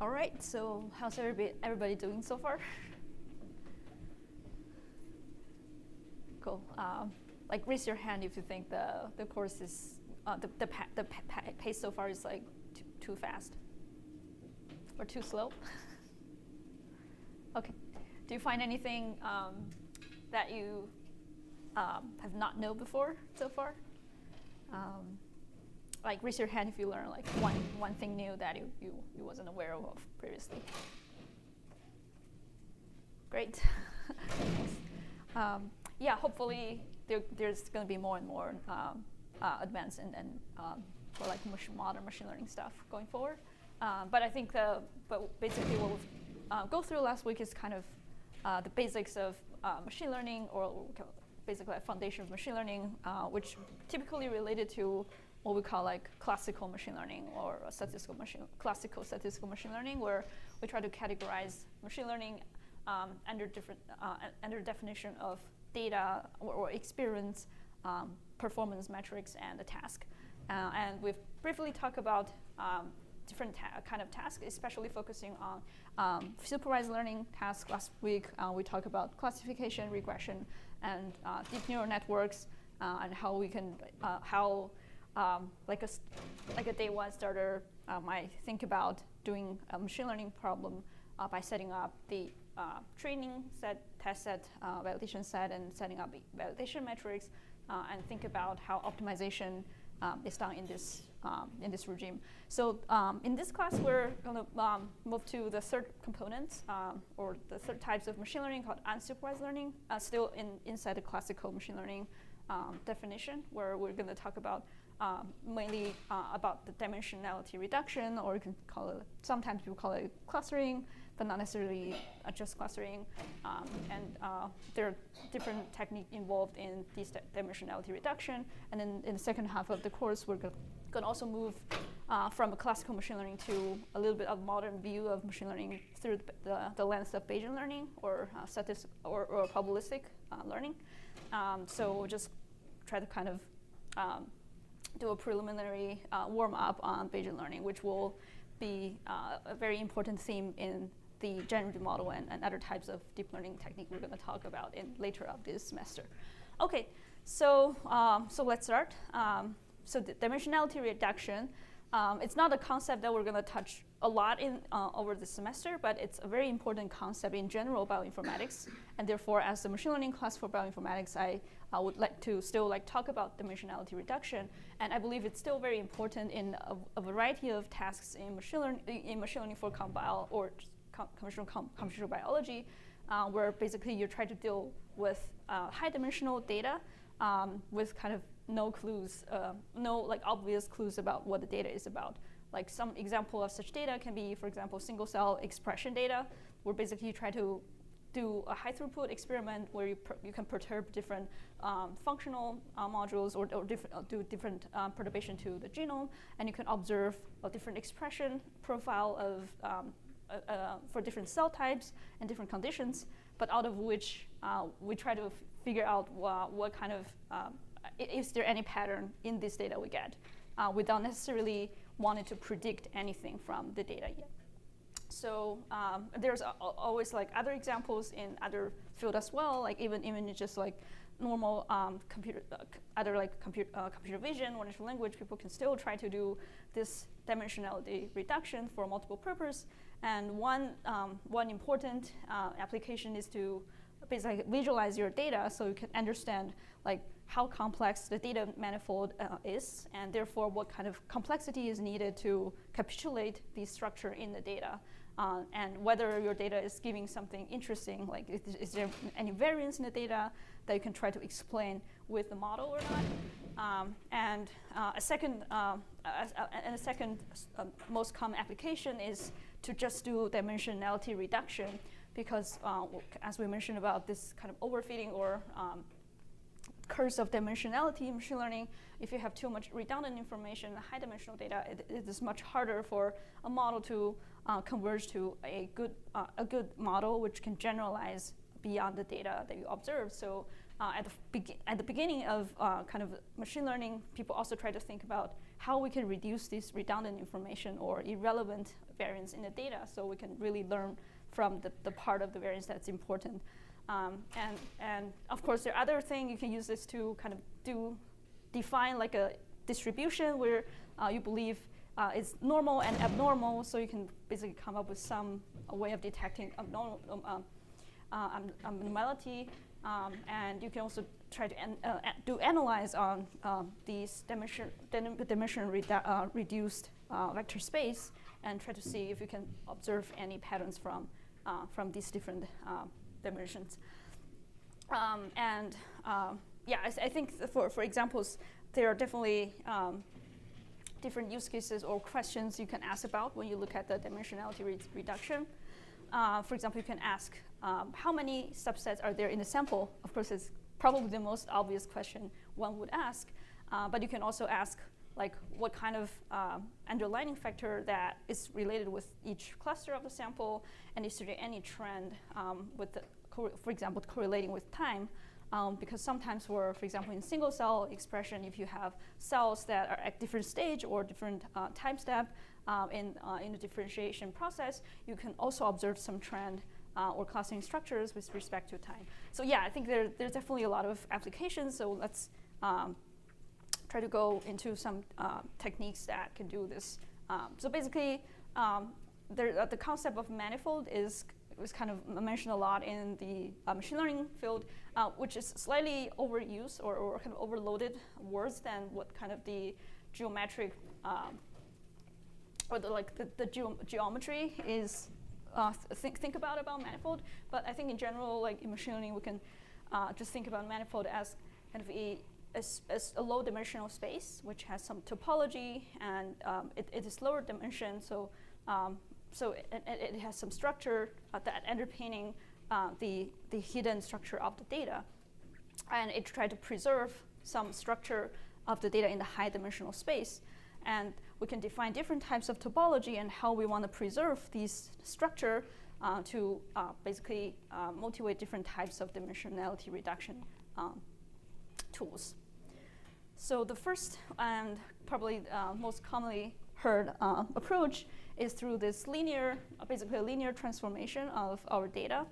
All right, so how's everybody doing so far? Cool. Like raise your hand if you think the course is the pace so far is like too fast or too slow. Okay. Do you find anything that you have not known before so far? Like raise your hand if you learn like one thing new that you wasn't aware of previously. Great. Thanks. Yeah, hopefully there's going to be more and more advanced and for like modern machine learning stuff going forward. But I think basically what we've go through last week is kind of the basics of machine learning, or basically a foundation of machine learning, which typically related to what we call like classical machine learning or classical statistical machine learning, where we try to categorize machine learning under definition of data or experience, performance metrics, and the task. And we've briefly talked about different kind of tasks, especially focusing on supervised learning tasks. Last week we talked about classification, regression, and deep neural networks, and how we can like a day one starter might think about doing a machine learning problem by setting up the training set, test set, validation set, and setting up validation metrics, and think about how optimization is done in this regime. So in this class, we're going to move to the third component, or the third types of machine learning called unsupervised learning, still inside the classical machine learning definition, where we're going to talk about mainly about the dimensionality reduction, or you can call it, sometimes people call it clustering, but not necessarily just clustering. And there are different techniques involved in this dimensionality reduction. And then in the second half of the course, we're going to also move from a classical machine learning to a little bit of modern view of machine learning through the lens of Bayesian learning, or or probabilistic learning. So we'll just try to kind of do a preliminary warm-up on Bayesian learning, which will be a very important theme in the generative model and other types of deep learning technique we're going to talk about in later of this semester. Okay, so let's start. So the dimensionality reduction, it's not a concept that we're going to touch a lot in over the semester, but it's a very important concept in general bioinformatics. And therefore, as the machine learning class for bioinformatics, I would like to still talk about dimensionality reduction. And I believe it's still very important in a variety of tasks in machine learning for compile or computational biology, where basically you try to deal with high-dimensional data with kind of no clues, no obvious clues about what the data is about. Like some example of such data can be, for example, single-cell expression data, where basically you try to do a high-throughput experiment where you can perturb different functional modules or do different perturbation to the genome, and you can observe a different expression profile of for different cell types and different conditions, but out of which we try to figure out what kind of, is there any pattern in this data we get, without necessarily wanting to predict anything from the data yet. So there's always other examples in other fields as well, even just normal computer vision or natural language, people can still try to do this dimensionality reduction for multiple purposes. And one important application is to basically visualize your data so you can understand how complex the data manifold is, and therefore what kind of complexity is needed to capitulate the structure in the data, and whether your data is giving something interesting, is there any variance in the data that you can try to explain with the model or not. And a second most common application is to just do dimensionality reduction, because as we mentioned about this kind of overfitting or curse of dimensionality in machine learning, if you have too much redundant information, high dimensional data, it is much harder for a model to converge to a good model which can generalize beyond the data that you observe. So at the beginning of kind of machine learning, people also try to think about how we can reduce this redundant information or irrelevant variance in the data, so we can really learn from the part of the variance that's important. And of course, there are other things you can use this to kind of define like a distribution where you believe is normal and abnormal, so you can basically come up with some way of detecting abnormality, and you can also try to do analyze on these dimension reduced vector space, and try to see if you can observe any patterns from these different dimensions. Yeah, I think for examples, there are definitely different use cases or questions you can ask about when you look at the dimensionality reduction. For example, you can ask how many subsets are there in the sample. Of course, it's probably the most obvious question one would ask, but you can also ask like what kind of underlying factor that is related with each cluster of the sample, and is there any trend with the, for example, correlating with time. Because sometimes for example, in single cell expression, if you have cells that are at different stage or different time step in the differentiation process, you can also observe some trend or clustering structures with respect to time. So yeah, I think there's definitely a lot of applications. So let's try to go into some techniques that can do this. So basically, the concept of manifold was kind of mentioned a lot in the machine learning field, which is slightly overused or kind of overloaded words than what kind of the geometric or the geometry is think about manifold. But I think in general, like in machine learning, we can just think about manifold as kind of a low dimensional space which has some topology, and it is lower dimension, so it has some structure that underpinning the hidden structure of the data, and it tried to preserve some structure of the data in the high dimensional space. And we can define different types of topology and how we want to preserve these structure to basically motivate different types of dimensionality reduction tools. So the first and probably most commonly heard approach is through this basically a linear transformation of our data,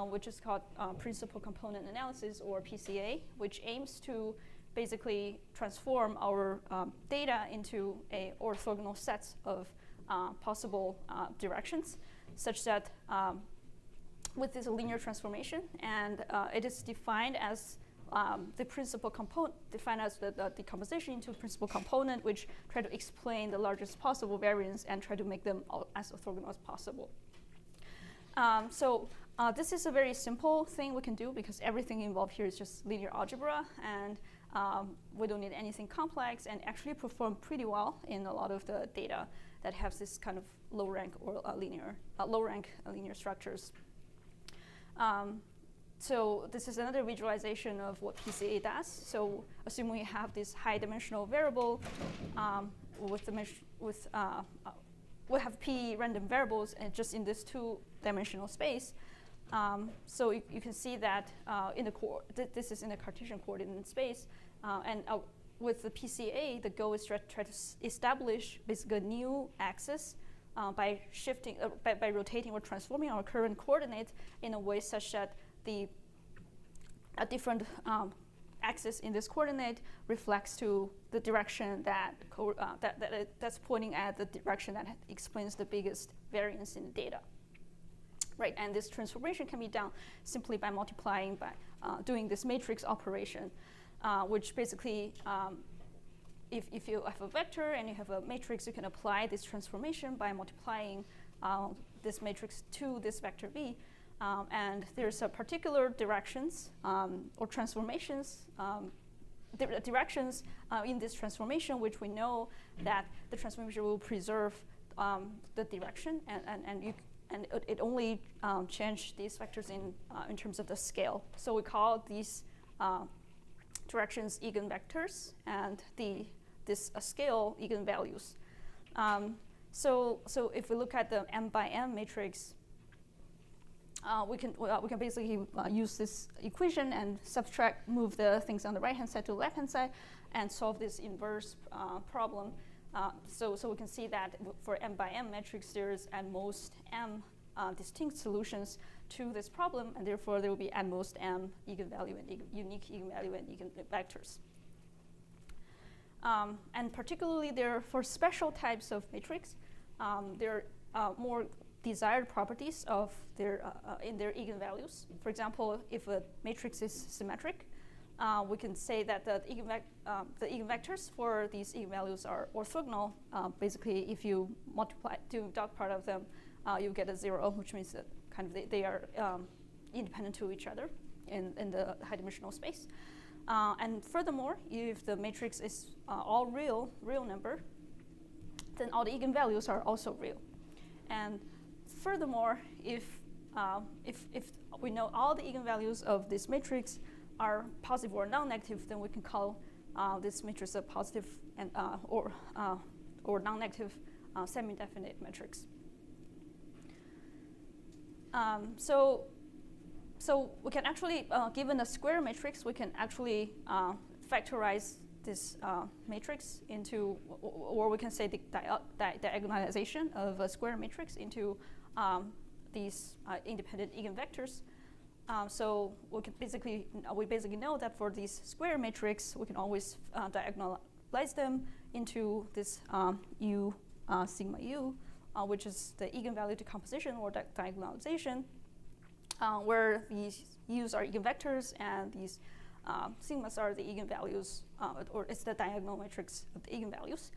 which is called principal component analysis, or PCA, which aims to basically transform our data into a orthogonal set of possible directions, such that with this linear transformation, and it is defined as the principal component, defined as the decomposition into principal component, which try to explain the largest possible variance and try to make them as orthogonal as possible. So this is a very simple thing we can do because everything involved here is just linear algebra, and we don't need anything complex, and actually perform pretty well in a lot of the data that have this kind of low rank or low rank linear structures. So this is another visualization of what PCA does. So assume we have this high dimensional variable we have p random variables, and just in this two-dimensional space. So you can see that this is in the Cartesian coordinate space, and with the PCA, the goal is to try to establish basically a new axis by shifting, by rotating or transforming our current coordinate in a way such that a different axis in this coordinate reflects to the direction that's pointing at the direction that explains the biggest variance in the data. Right, and this transformation can be done simply by multiplying, by doing this matrix operation, which basically, if you have a vector and you have a matrix, you can apply this transformation by multiplying this matrix to this vector v. And there's a particular directions or transformations, directions in this transformation, which we know that the transformation will preserve the direction, and it only change these vectors in terms of the scale. So we call these directions eigenvectors, and this scale eigenvalues. So if we look at the m by m matrix, we can basically use this equation and move the things on the right-hand side to the left-hand side, and solve this inverse problem. So we can see that for m by m matrix, there's at most m distinct solutions to this problem, and therefore there will be at most m eigenvalue and unique eigenvalue and eigenvectors. And particularly there, for special types of matrix, there are more desired properties of in their eigenvalues. For example, if a matrix is symmetric, we can say that the eigenvectors for these eigenvalues are orthogonal. Basically, if you do dot product of them, you get a 0, which means that kind of they are independent to each other in the high-dimensional space. And furthermore, if the matrix is all real number, then all the eigenvalues are also real. And furthermore, if we know all the eigenvalues of this matrix are positive or non-negative, then we can call this matrix a positive and or non-negative semi-definite matrix. So we can actually, given a square matrix, we can actually factorize this matrix into, or we can say the diagonalization of a square matrix into these independent eigenvectors. So we basically know that for these square matrix, we can always diagonalize them into this U sigma U, which is the eigenvalue decomposition or diagonalization, where these U's are eigenvectors and these sigmas are the eigenvalues, or it's the diagonal matrix of the eigenvalues.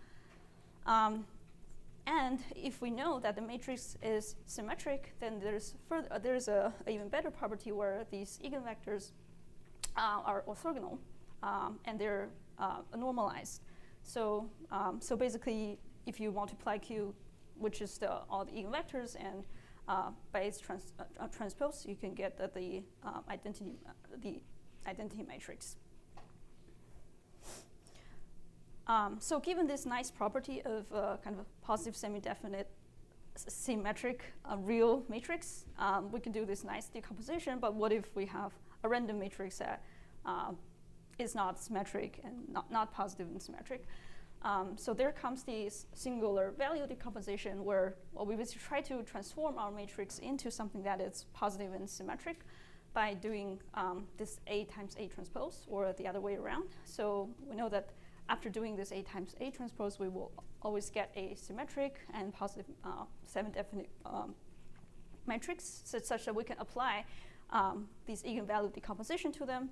And if we know that the matrix is symmetric, then there's a even better property where these eigenvectors are orthogonal and they're normalized. So basically, if you multiply Q, which is all the eigenvectors, and by its transpose, you can get the identity matrix. So given this nice property of kind of a positive semi-definite symmetric real matrix, we can do this nice decomposition. But what if we have a random matrix that is not symmetric and not positive and symmetric? So there comes this singular value decomposition where we basically try to transform our matrix into something that is positive and symmetric by doing this A times A transpose, or the other way around. So we know that after doing this A times A transpose, we will always get a symmetric and positive semi-definite matrix, such that we can apply these eigenvalue decomposition to them.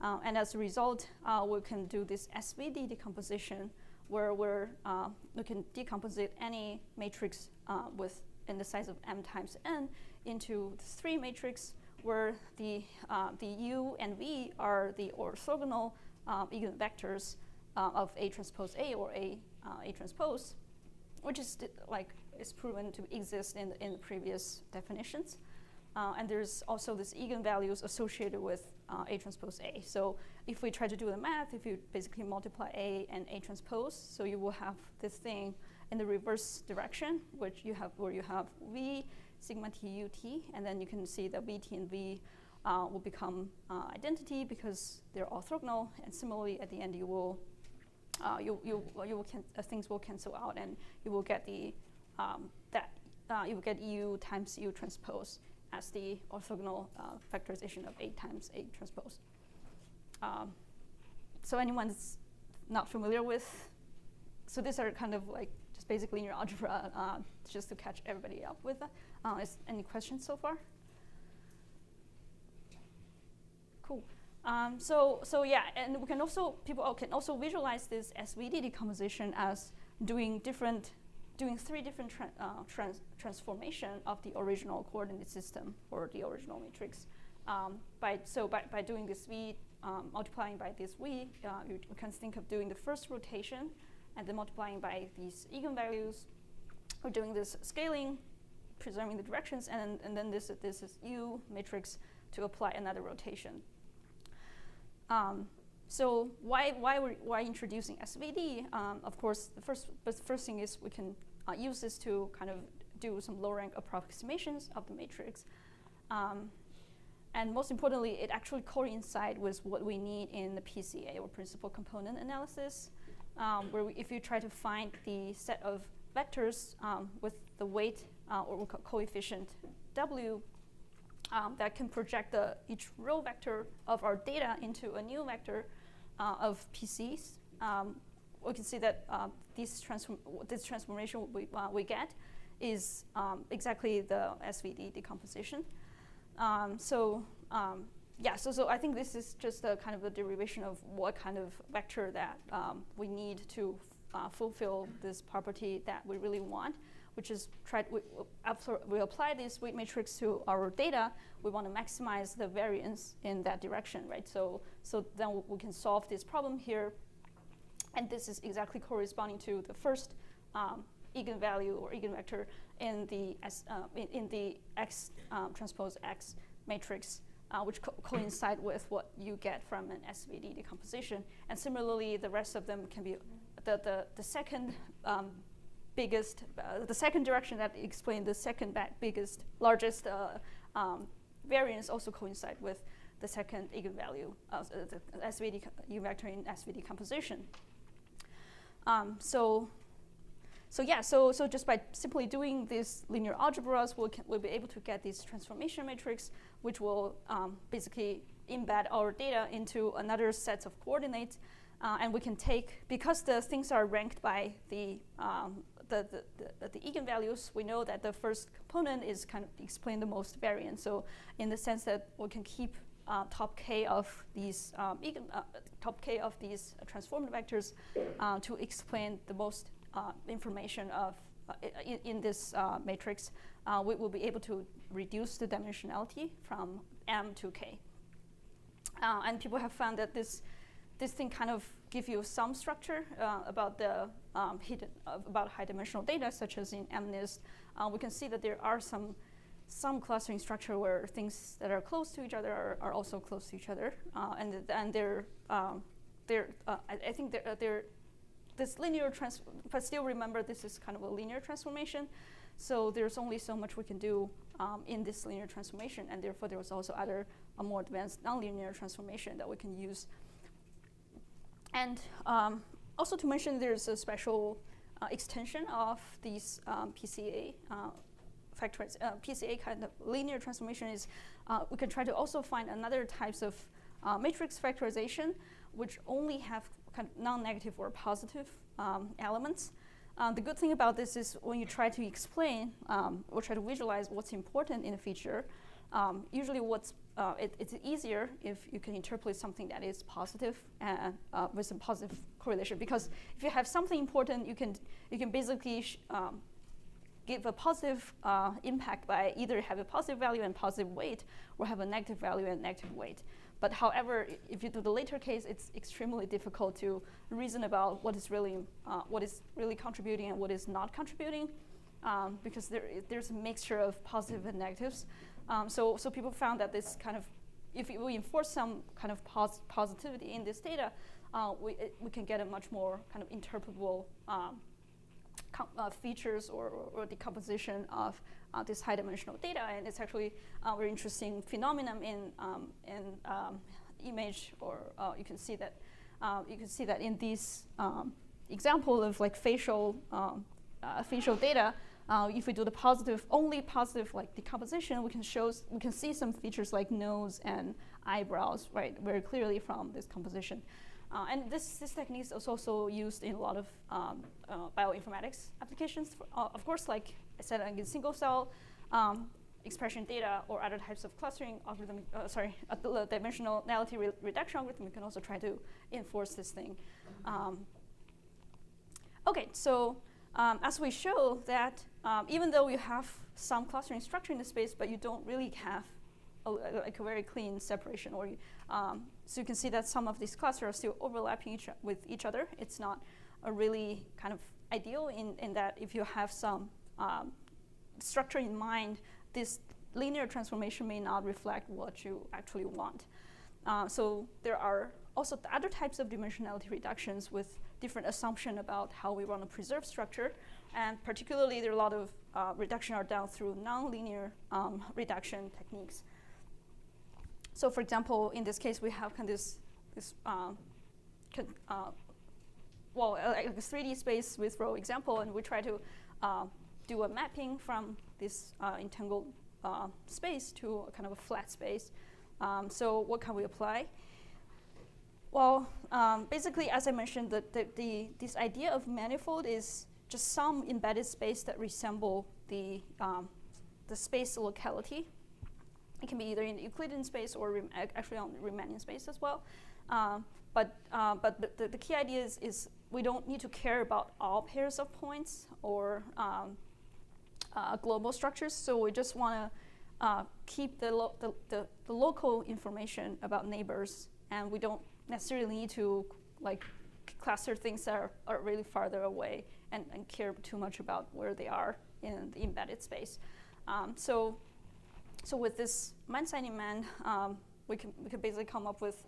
And as a result, we can do this SVD decomposition, where we can decomposite any matrix in the size of m times n into the 3 matrix, where the U and V are the orthogonal eigenvectors of A transpose A or A transpose, which is is proven to exist in the previous definitions. And there's also this eigenvalues associated with A transpose A. So if we try to do the math, if you basically multiply A and A transpose, so you will have this thing in the reverse direction, where you have V sigma T U T, and then you can see that V T and V will become identity because they're orthogonal, and similarly at the end you will things will cancel out, and you will get you will get U times U transpose as the orthogonal factorization of A times A transpose. So anyone that's not familiar with, so these are kind of like just basically linear algebra, just to catch everybody up with that. Any questions so far? Cool. So yeah, and we can also, people can also visualize this SVD decomposition as doing 3 different transformation of the original coordinate system or the original matrix. By doing this V, multiplying by this V, you can think of doing the first rotation and then multiplying by these eigenvalues, or doing this scaling, preserving the directions, and then this is U matrix to apply another rotation. So why introducing SVD? Of course, the first thing is we can use this to kind of do some low-rank approximations of the matrix. And most importantly, it actually coincides with what we need in the PCA, or principal component analysis, where if you try to find the set of vectors with the weight or coefficient W that can project each row vector of our data into a new vector of PCs, we can see that this transformation we get is exactly the SVD decomposition. So I think this is just a kind of a derivation of what kind of vector that we need to fulfill this property that we really want, which is after we apply this weight matrix to our data, we want to maximize the variance in that direction, right? So then we can solve this problem here, and this is exactly corresponding to the first eigenvalue or eigenvector in the X transpose X matrix, which coincide with what you get from an SVD decomposition. And similarly, the rest of them can be the second biggest, the second direction that explains the second largest variance also coincide with the second eigenvalue of the SVD eigenvector in SVD composition. So just by simply doing these linear algebras, we'll be able to get this transformation matrix, which will basically embed our data into another set of coordinates. And we can take, because the things are ranked by the eigenvalues, we know that the first component is kind of explain the most variance. So in the sense that we can keep top k of these transformed vectors to explain the most information of in this matrix, we will be able to reduce the dimensionality from M to K. And people have found that this thing kind of gives you some structure about the about high-dimensional data, such as in MNIST. We can see that there are some clustering structure where things that are close to each other are also close to each other, and I think they're this linear but still remember this is kind of a linear transformation, so there's only so much we can do in this linear transformation, and therefore there was also other more advanced nonlinear transformation that we can use. And also to mention, there's a special extension of these PCA PCA kind of linear transformation is we can try to also find another types of matrix factorization which only have kind of non-negative or positive elements. The good thing about this is when you try to explain or try to visualize what's important in a feature, usually it's easier if you can interpolate something that is positive and with some positive correlation. Because if you have something important, you can basically give a positive impact by either have a positive value and positive weight, or have a negative value and negative weight. But however, if you do the later case, it's extremely difficult to reason about what is really contributing and what is not contributing, because there's a mixture of positive and negatives. So people found that this kind of, if we enforce some kind of positivity in this data, we can get a much more kind of interpretable features or decomposition of this high-dimensional data, and it's actually a very interesting phenomenon in image, or you can see that in this example of like facial data. If we do the only positive like decomposition, we can see some features like nose and eyebrows, right, very clearly from this composition. And this technique is also used in a lot of bioinformatics applications. Of course, like I said, in single cell expression data or other types of clustering algorithm, dimensionality reduction algorithm, you can also try to enforce this thing. Okay, so as we show that even though you have some clustering structure in the space, but you don't really have a very clean separation, or so you can see that some of these clusters are still overlapping with each other. It's not a really kind of ideal in that if you have some structure in mind, this linear transformation may not reflect what you actually want. So there are also other types of dimensionality reductions with different assumption about how we want to preserve structure, and particularly there are a lot of reduction are done through nonlinear reduction techniques. So for example, in this case, we have kind of like a 3D space with row example, and we try to do a mapping from this entangled space to a kind of a flat space. So what can we apply? Well, basically, as I mentioned, this idea of manifold is just some embedded space that resemble the space locality. It can be either in Euclidean space or actually on Riemannian space as well. But the key idea is we don't need to care about all pairs of points or global structures. So we just want to keep the local information about neighbors, and we don't necessarily need to like cluster things that are really farther away and care too much about where they are in the embedded space. So with this man-signing man, we can basically come up with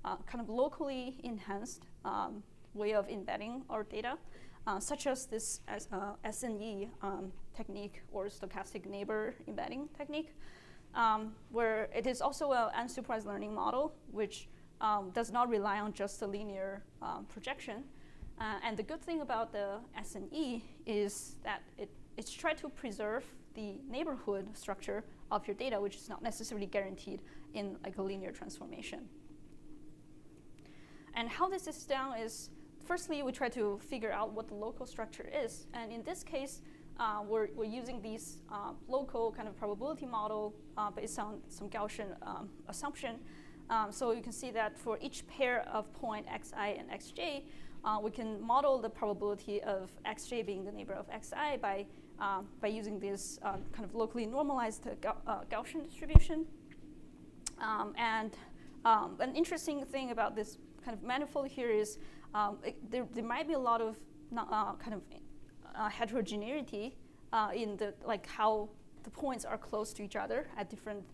kind of locally enhanced way of embedding our data, such as this SNE technique, or stochastic neighbor embedding technique, where it is also an unsupervised learning model, which does not rely on just a linear projection. And the good thing about the SNE is that it's tried to preserve the neighborhood structure of your data, which is not necessarily guaranteed in like a linear transformation. And how this is done is, firstly, we try to figure out what the local structure is. And in this case, we're using these local kind of probability model based on some Gaussian assumption. So you can see that for each pair of point xi and xj, we can model the probability of xj being the neighbor of xi by using this kind of locally normalized Gaussian distribution. And an interesting thing about this kind of manifold here is there might be a lot of kind of heterogeneity in the how the points are close to each other at different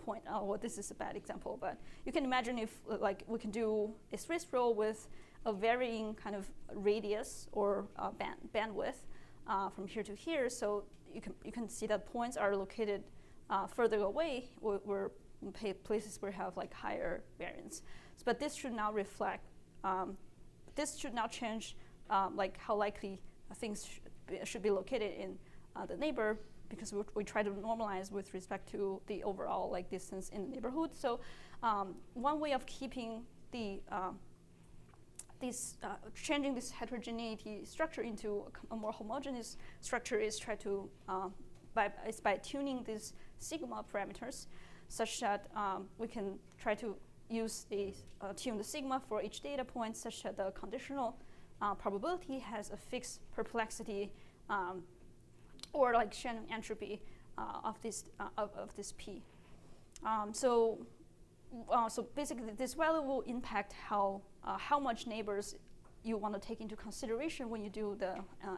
point. Well, this is a bad example, but you can imagine if like we can do a Swiss roll with a varying kind of radius or bandwidth from here to here. So you can see that points are located further away, where places where have like higher variance. But this should not reflect. This should not change like how likely things should be located in the neighbor, because we try to normalize with respect to the overall like distance in the neighborhood. So one way of keeping the changing this heterogeneity structure into a more homogeneous structure is try to by tuning these sigma parameters, such that we can try to use tune the sigma for each data point, such that the conditional probability has a fixed perplexity or like Shannon entropy of this p. So basically, this value will impact how much neighbors you want to take into consideration when you do the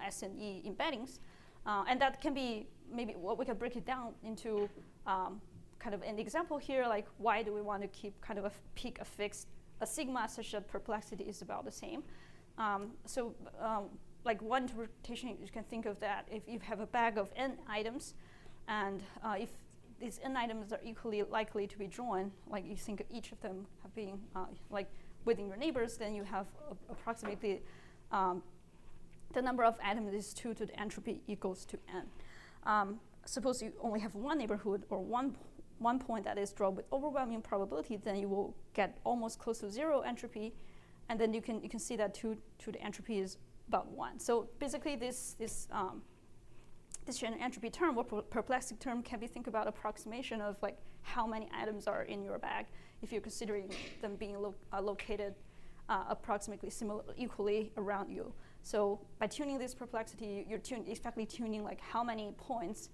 SNE embeddings, and that can be maybe what we can break it down into kind of an example here, like why do we want to keep kind of pick a fixed sigma such that perplexity is about the same. Like one interpretation, you can think of that if you have a bag of n items, and if these n items are equally likely to be drawn, like you think each of them have been like within your neighbors, then you have approximately the number of atoms is 2 to the entropy equals to n. Suppose you only have one neighborhood or one point that is drawn with overwhelming probability, then you will get almost close to 0 entropy, and then you can see that 2 to the entropy is about 1. So basically, this Shannon entropy term or perplexity term can be think about approximation of like how many atoms are in your bag if you're considering them being located approximately equally around you. So by tuning this perplexity, you're effectively tuning like how many points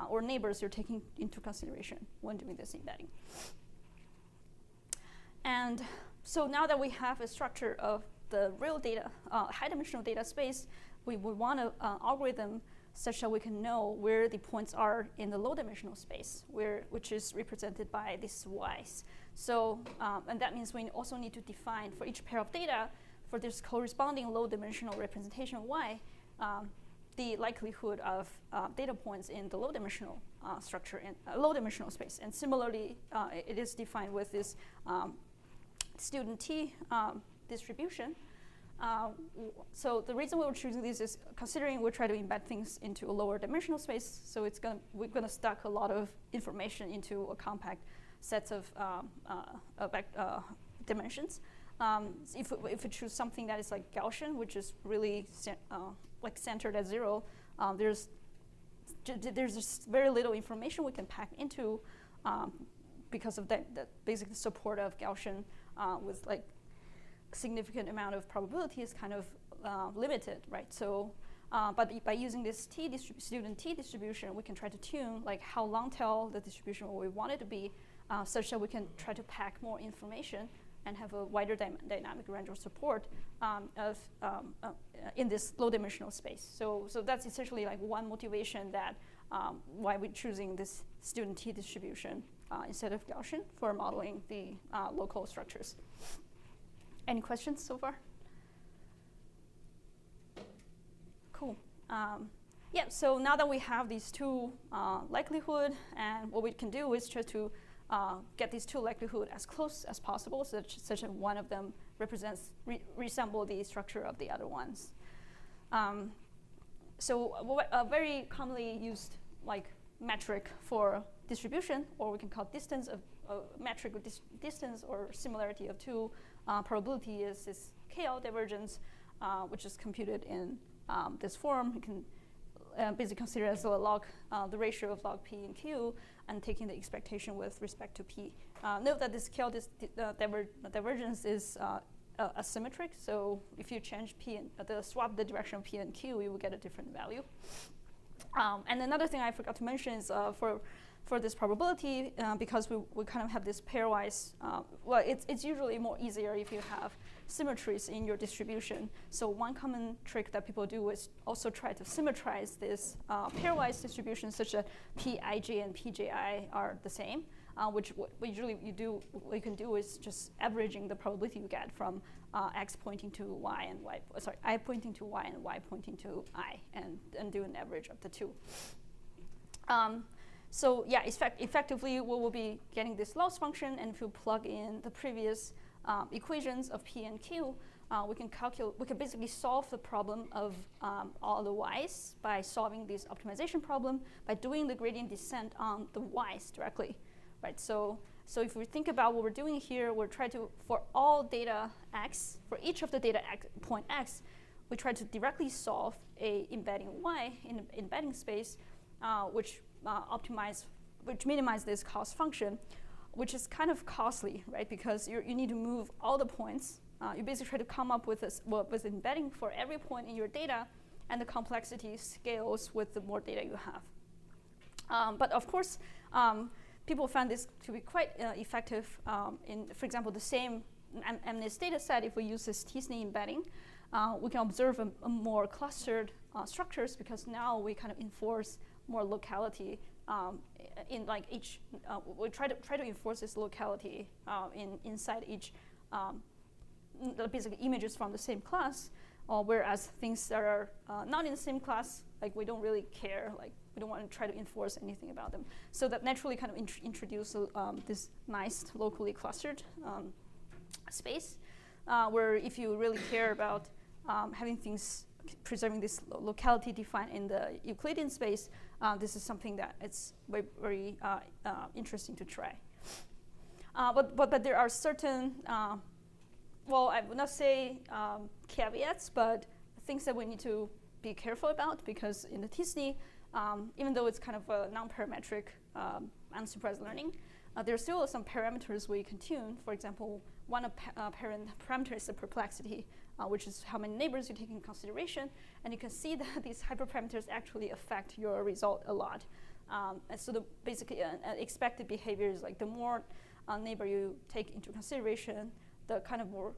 or neighbors you're taking into consideration when doing this embedding. And so now that we have a structure of the real data, high-dimensional data space, we would want an algorithm such that we can know where the points are in the low-dimensional space, which is represented by these y's. So, and that means we also need to define for each pair of data, for this corresponding low-dimensional representation y, the likelihood of data points in the low-dimensional structure in low-dimensional space. And similarly, it is defined with this student T distribution. So the reason we were choosing this is considering we try to embed things into a lower dimensional space, so we're gonna stack a lot of information into a compact sets of dimensions. If we choose something that is like Gaussian, which is really like centered at 0, there's just very little information we can pack into because of the basic support of Gaussian with like significant amount of probability is kind of limited, right? So, but by using this student T distribution, we can try to tune like how long tail the distribution we want it to be, such that we can try to pack more information and have a wider dynamic range of support in this low-dimensional space. So that's essentially like one motivation that why we're choosing this student T distribution instead of Gaussian for modeling the local structures. Any questions so far? Cool. Yeah, so now that we have these two likelihood, and what we can do is try to get these two likelihood as close as possible, such that one of them resemble the structure of the other ones. So a very commonly used like metric for distribution, or we can call distance of metric of distance or similarity of two probability is this KL divergence, which is computed in this form. You can basically consider as a log, the ratio of log P and Q, and taking the expectation with respect to P. Note that this KL divergence is asymmetric, so if you change P and swap the direction of P and Q, you will get a different value. And another thing I forgot to mention is for this probability, because we kind of have this pairwise, well, it's usually more easier if you have symmetries in your distribution. So one common trick that people do is also try to symmetrize this pairwise distribution such that Pij and Pji are the same, which what you can do is just averaging the probability you get from x pointing to y and y, sorry, I pointing to y and y pointing to I, and do an average of the two. So yeah, effectively, we will be getting this loss function, and if you plug in the previous equations of P and Q, we can basically solve the problem of all the y's by solving this optimization problem by doing the gradient descent on the y's directly, right? So if we think about what we're doing here, we're trying to, for all data x, for each of the data point x, we try to directly solve a embedding y in an embedding space, which minimize this cost function, which is kind of costly, right? Because you need to move all the points. You basically try to come up with with embedding for every point in your data, and the complexity scales with the more data you have. But of course, people found this to be quite effective in, for example, the same MNIST data set. If we use this t-SNE embedding, we can observe a more clustered structures, because now we kind of enforce more locality in like each. We try to enforce this locality inside each basically images from the same class. Whereas things that are not in the same class, like we don't really care. Like we don't want to try to enforce anything about them. So that naturally kind of introduce this nice locally clustered space, where if you really care about having things preserving this locality defined in the Euclidean space, this is something that it's very, very interesting to try. But there are certain, well, I would not say caveats, but things that we need to be careful about, because in the t-SNE, even though it's kind of a non-parametric unsupervised learning, there are still some parameters we can tune. For example, one parameter is the perplexity, which is how many neighbors you take in consideration. And you can see that these hyperparameters actually affect your result a lot. And so basically, expected behavior is like the more neighbor you take into consideration, the kind of more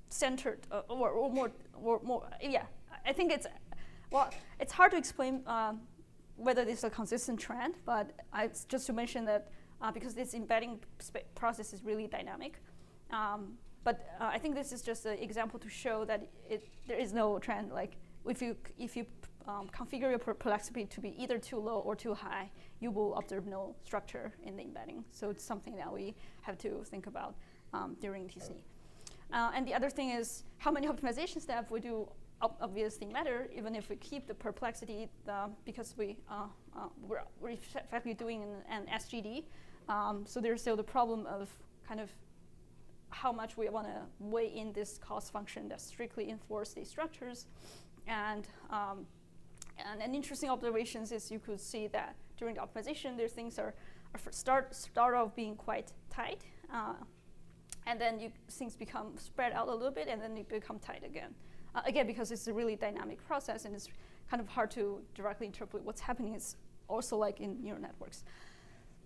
centered or more, yeah. I think it's hard to explain whether this is a consistent trend, but it's just to mention that because this embedding process is really dynamic, But I think this is just an example to show that there is no trend. Like if you configure your perplexity to be either too low or too high, you will observe no structure in the embedding. So it's something that we have to think about during TSNE. And the other thing is how many optimization steps we do obviously matter, even if we keep the perplexity, because we're effectively doing an SGD. So there's still the problem of kind of how much we want to weigh in this cost function that strictly enforce these structures. And an interesting observation is you could see that during the optimization, these things are start off being quite tight, and then things become spread out a little bit, and then they become tight again. Again, because it's a really dynamic process, and it's kind of hard to directly interpret what's happening. It's also like in neural networks.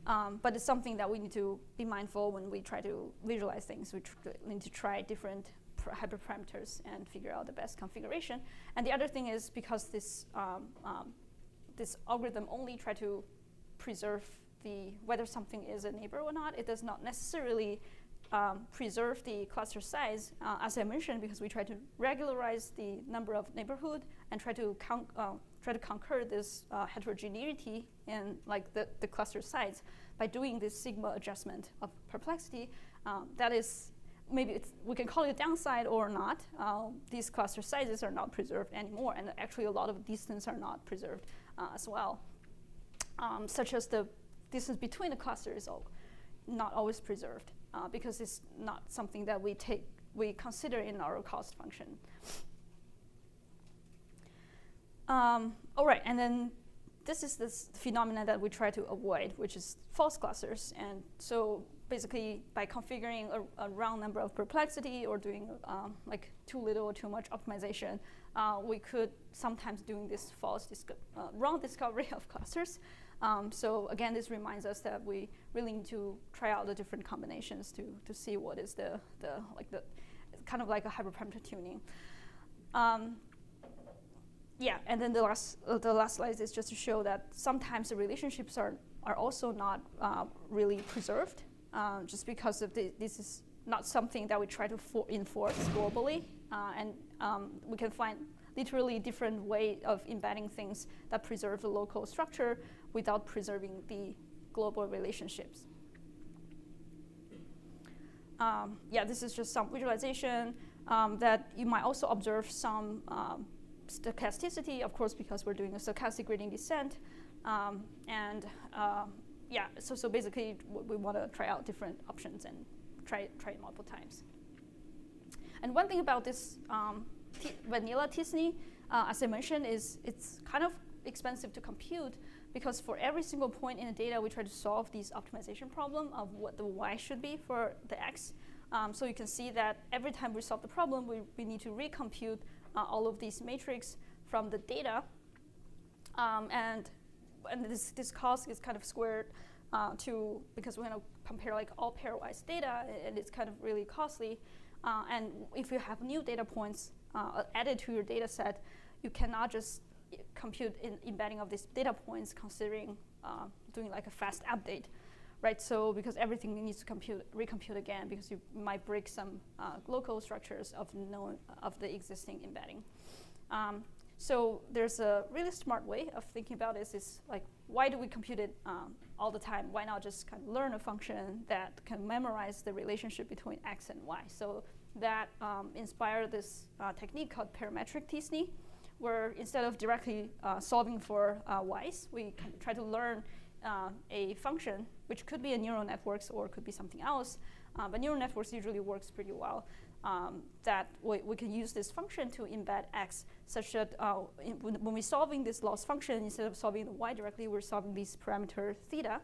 But it's something that we need to be mindful when we try to visualize things. We need to try different hyperparameters and figure out the best configuration. And the other thing is because this algorithm only try to preserve whether something is a neighbor or not, it does not necessarily preserve the cluster size, as I mentioned, because we try to regularize the number of neighborhood and try to conquer this heterogeneity in like the cluster size by doing this sigma adjustment of perplexity. That is, maybe we can call it a downside or not. These cluster sizes are not preserved anymore, and actually a lot of distance are not preserved as well, such as the distance between the clusters is not always preserved. Because it's not something that we consider in our cost function. All right, and then this is this phenomena that we try to avoid, which is false clusters. And so basically by configuring a round number of perplexity or doing like too little or too much optimization, we could sometimes doing this wrong discovery of clusters. So again, this reminds us that we really need to try out the different combinations to see what is the kind of like a hyperparameter tuning. Yeah, and then the last slide is just to show that sometimes the relationships are also not really preserved, just because of this is not something that we try to enforce globally, and we can find literally different way of embedding things that preserve the local structure without preserving the global relationships. Yeah, this is just some visualization that you might also observe some stochasticity, of course, because we're doing a stochastic gradient descent. Yeah, so basically we want to try out different options and try it multiple times. And one thing about this vanilla TSNE, as I mentioned, is it's kind of expensive to compute, because for every single point in the data, we try to solve this optimization problem of what the y should be for the x. So you can see that every time we solve the problem, we need to recompute all of these matrix from the data. And this cost is kind of squared because we're going to compare like all pairwise data, and it's kind of really costly. And if you have new data points added to your data set, you cannot just compute embedding of these data points considering doing like a fast update, right? So because everything needs to recompute again, because you might break some local structures of the existing embedding. So there's a really smart way of thinking about this is like, why do we compute it all the time? Why not just kind of learn a function that can memorize the relationship between x and y? So that inspired this technique called parametric TSNE, where instead of directly solving for y's, we can try to learn a function, which could be a neural networks or could be something else. But neural networks usually works pretty well. That we can use this function to embed x, such that when we're solving this loss function, instead of solving the y directly, we're solving this parameter theta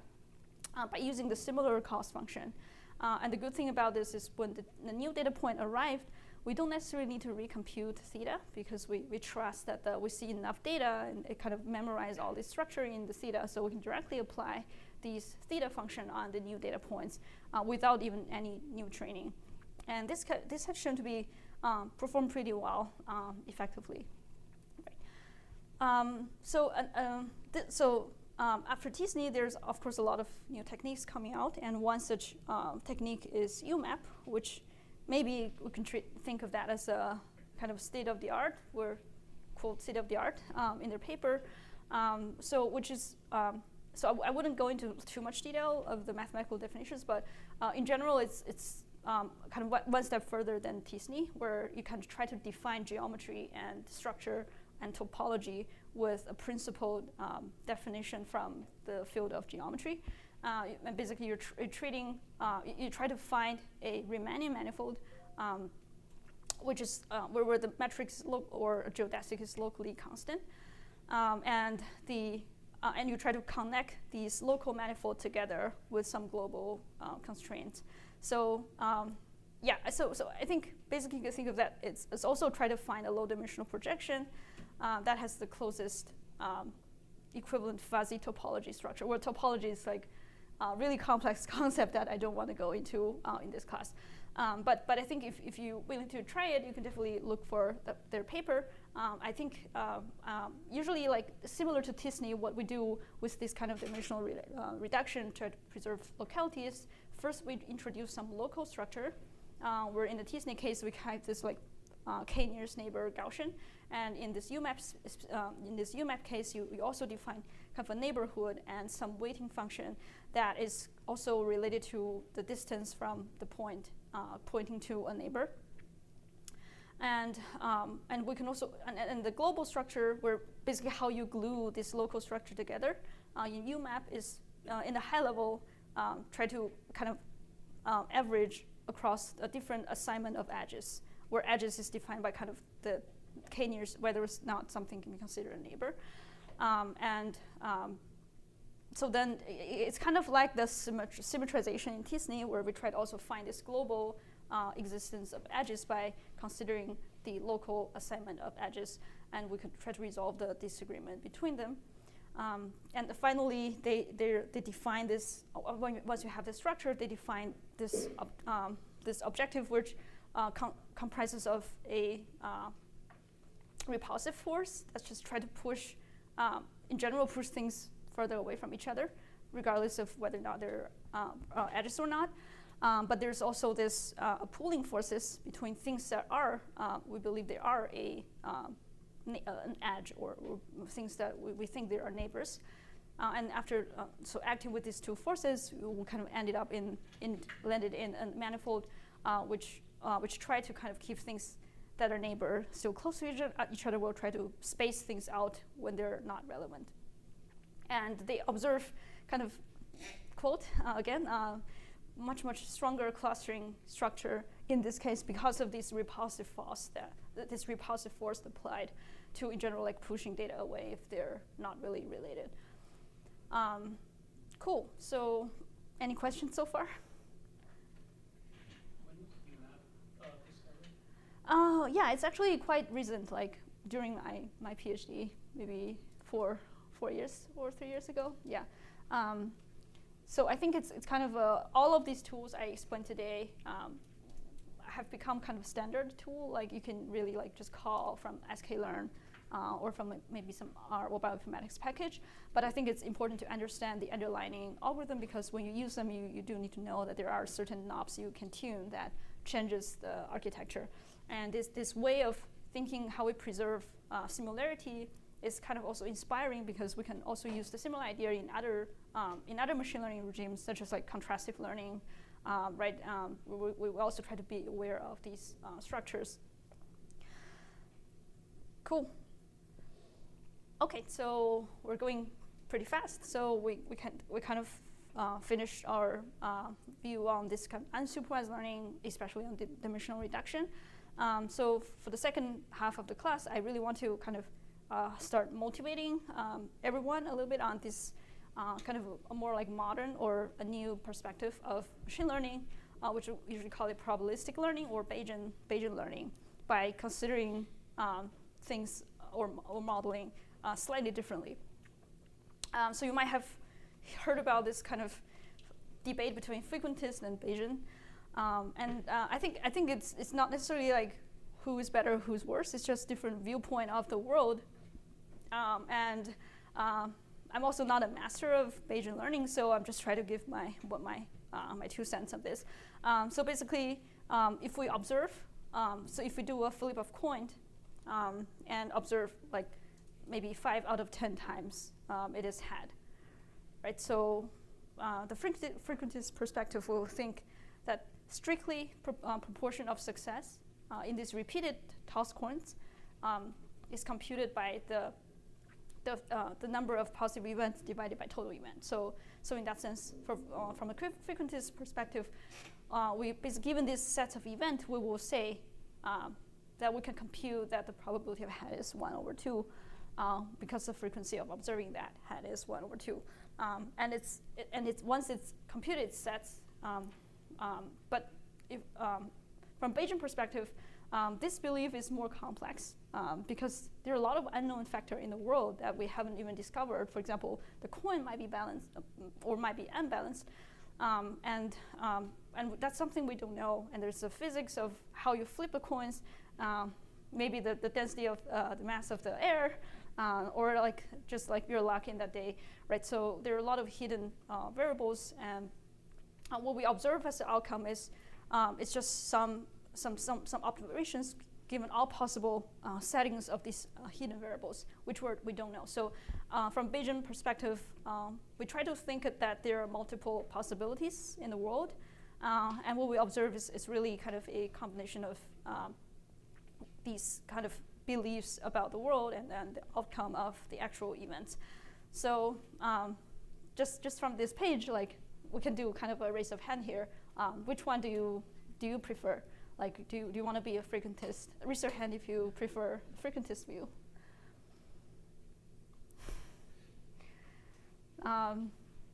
by using the similar cost function. And the good thing about this is when the new data point arrived, we don't necessarily need to recompute theta, because we trust that we see enough data and it kind of memorize all this structure in the theta, so we can directly apply these theta function on the new data points without even any new training. And this has shown to be performed pretty well effectively. Right. So after TSNE, there's of course a lot of new techniques coming out, and one such technique is UMAP, which maybe we can think of that as a kind of state of the art, or quote state of the art in their paper. So I wouldn't go into too much detail of the mathematical definitions, but in general, it's kind of one step further than t-SNE, where you can try to define geometry and structure and topology with a principled definition from the field of geometry. And basically, you're treating, you try to find a Riemannian manifold, which is where the matrix or geodesic is locally constant, and you try to connect these local manifolds together with some global constraints. So so I think basically you can think of that. It's also try to find a low-dimensional projection that has the closest equivalent fuzzy topology structure, where topology is like a really complex concept that I don't want to go into in this class. But I think if you're willing to try it, you can definitely look for their paper. I think usually, like similar to t-SNE, what we do with this kind of dimensional reduction to preserve localities, first we introduce some local structure, where in the t-SNE case we have this like k nearest neighbor Gaussian, and in this UMAP case you also define kind of a neighborhood and some weighting function that is also related to the distance from the point pointing to a neighbor. And we can also, and the global structure, where basically how you glue this local structure together in UMAP is in the high level, try to kind of average across a different assignment of edges, where edges is defined by kind of the k nearest, whether it's not something can be considered a neighbor. So then it's kind of like the symmetrization in t-SNE, where we try to also find this global existence of edges by considering the local assignment of edges, and we could try to resolve the disagreement between them. And finally, they define this, once you have the structure, they define this, this objective, which comprises of a repulsive force that's just try to push, in general, push things further away from each other, regardless of whether or not they're edges or not. But there's also this pooling forces between things that are, we believe they are an edge, or things that we think they are neighbors. And after, so acting with these two forces, we kind of landed in a manifold which try to kind of keep things that are neighbor so close to each other. Will try to space things out when they're not relevant. And they observe kind of, quote, again, much stronger clustering structure in this case because of this repulsive force applied to, in general, like pushing data away if they're not really related. Cool. So, any questions so far? When did you have this study? Yeah, it's actually quite recent, like during my PhD, maybe 4 years or 3 years ago. Yeah. So I think it's kind of all of these tools I explained today have become kind of a standard tool. Like you can really like just call from sklearn or from maybe some R or bioinformatics package. But I think it's important to understand the underlying algorithm, because when you use them, you do need to know that there are certain knobs you can tune that changes the architecture. And this way of thinking how we preserve similarity is kind of also inspiring, because we can also use the similar idea in other machine learning regimes, such as like contrastive learning, right? We also try to be aware of these structures. Cool. Okay, so we're going pretty fast. So we kind of finished our view on this kind of unsupervised learning, especially on dimensional reduction. So for the second half of the class, I really want to kind of start motivating everyone a little bit on this kind of a more like modern or a new perspective of machine learning, which we usually call it probabilistic learning or Bayesian learning, by considering things or modeling slightly differently. So you might have heard about this kind of debate between frequentist and Bayesian, and I think it's not necessarily like who is better, who's worse. It's just different viewpoint of the world. And I'm also not a master of Bayesian learning, so I'm just trying to give my 2 cents of this. So basically, if we observe, so if we do a flip of coin and observe like maybe 5 out of 10 times it is head, right? So the frequentist perspective will think that strictly proportion of success in these repeated toss coins is computed by the number of positive events divided by total events. So in that sense, from a frequentist perspective, given this set of events, we will say that we can compute that the probability of head is 1/2 because the frequency of observing that head is 1/2. And it's once it's computed, it sets. But if, from Bayesian perspective, this belief is more complex because there are a lot of unknown factors in the world that we haven't even discovered. For example, the coin might be balanced or might be unbalanced, and that's something we don't know. And there's the physics of how you flip the coins, maybe the density of the mass of the air, or like just like your luck in that day, right? So there are a lot of hidden variables, and what we observe as the outcome is it's just some observations given all possible settings of these hidden variables, which we don't know. So from Bayesian perspective, we try to think that there are multiple possibilities in the world, and what we observe is really kind of a combination of these kind of beliefs about the world and then the outcome of the actual events. So just from this page, like we can do kind of a raise of hand here. Which one do you prefer? Like, do you want to be a frequentist? Raise your hand if you prefer frequentist view.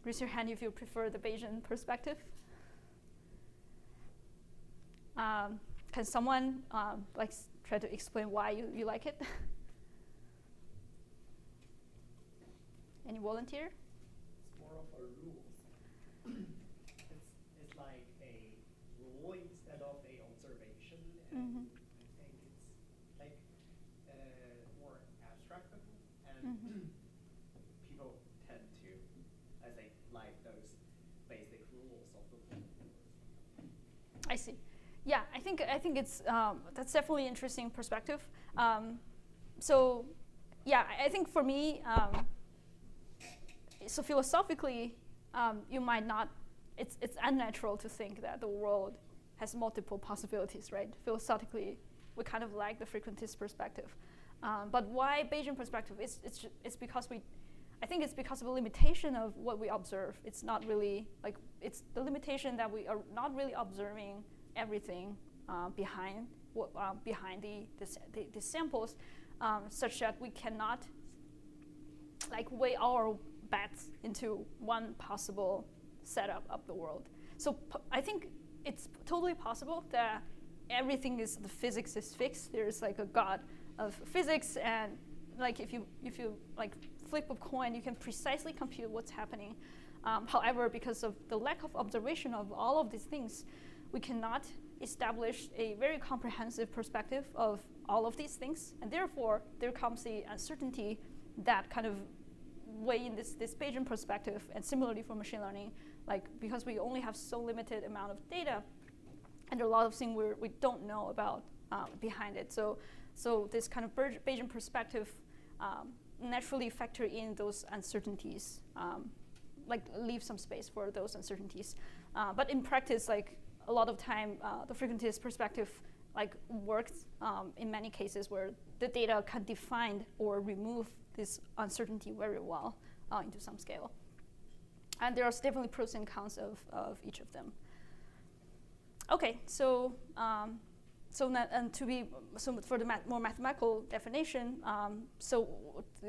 Raise your hand if you prefer the Bayesian perspective. Can someone like try to explain why you like it? Any volunteer? It's more of a rule. It's like a rule instead of a observation, and I think it's like more abstractable, and people tend to, I think, like those basic rules of the world. I see. Yeah, I think it's that's definitely an interesting perspective. So, yeah, I think for me, so philosophically, you might not. It's unnatural to think that the world has multiple possibilities, right? Philosophically, we kind of like the frequentist perspective. But why Bayesian perspective? It's because I think it's because of the limitation of what we observe. It's not really like it's the limitation that we are not really observing everything behind the samples, such that we cannot like weigh our bets into one possible setup of the world. So I think it's totally possible that everything the physics is fixed. There's like a god of physics, and like if you like flip a coin, you can precisely compute what's happening. However, because of the lack of observation of all of these things, we cannot establish a very comprehensive perspective of all of these things, and therefore there comes the uncertainty that kind of weigh in this Bayesian perspective. And similarly for machine learning, like because we only have so limited amount of data, and there are a lot of things we don't know about behind it. So this kind of Bayesian perspective naturally factor in those uncertainties, like leave some space for those uncertainties. But in practice, like a lot of time, the frequentist perspective like works in many cases where the data can define or remove this uncertainty very well into some scale. And there are definitely pros and cons of each of them. Okay, so for the more mathematical definition, so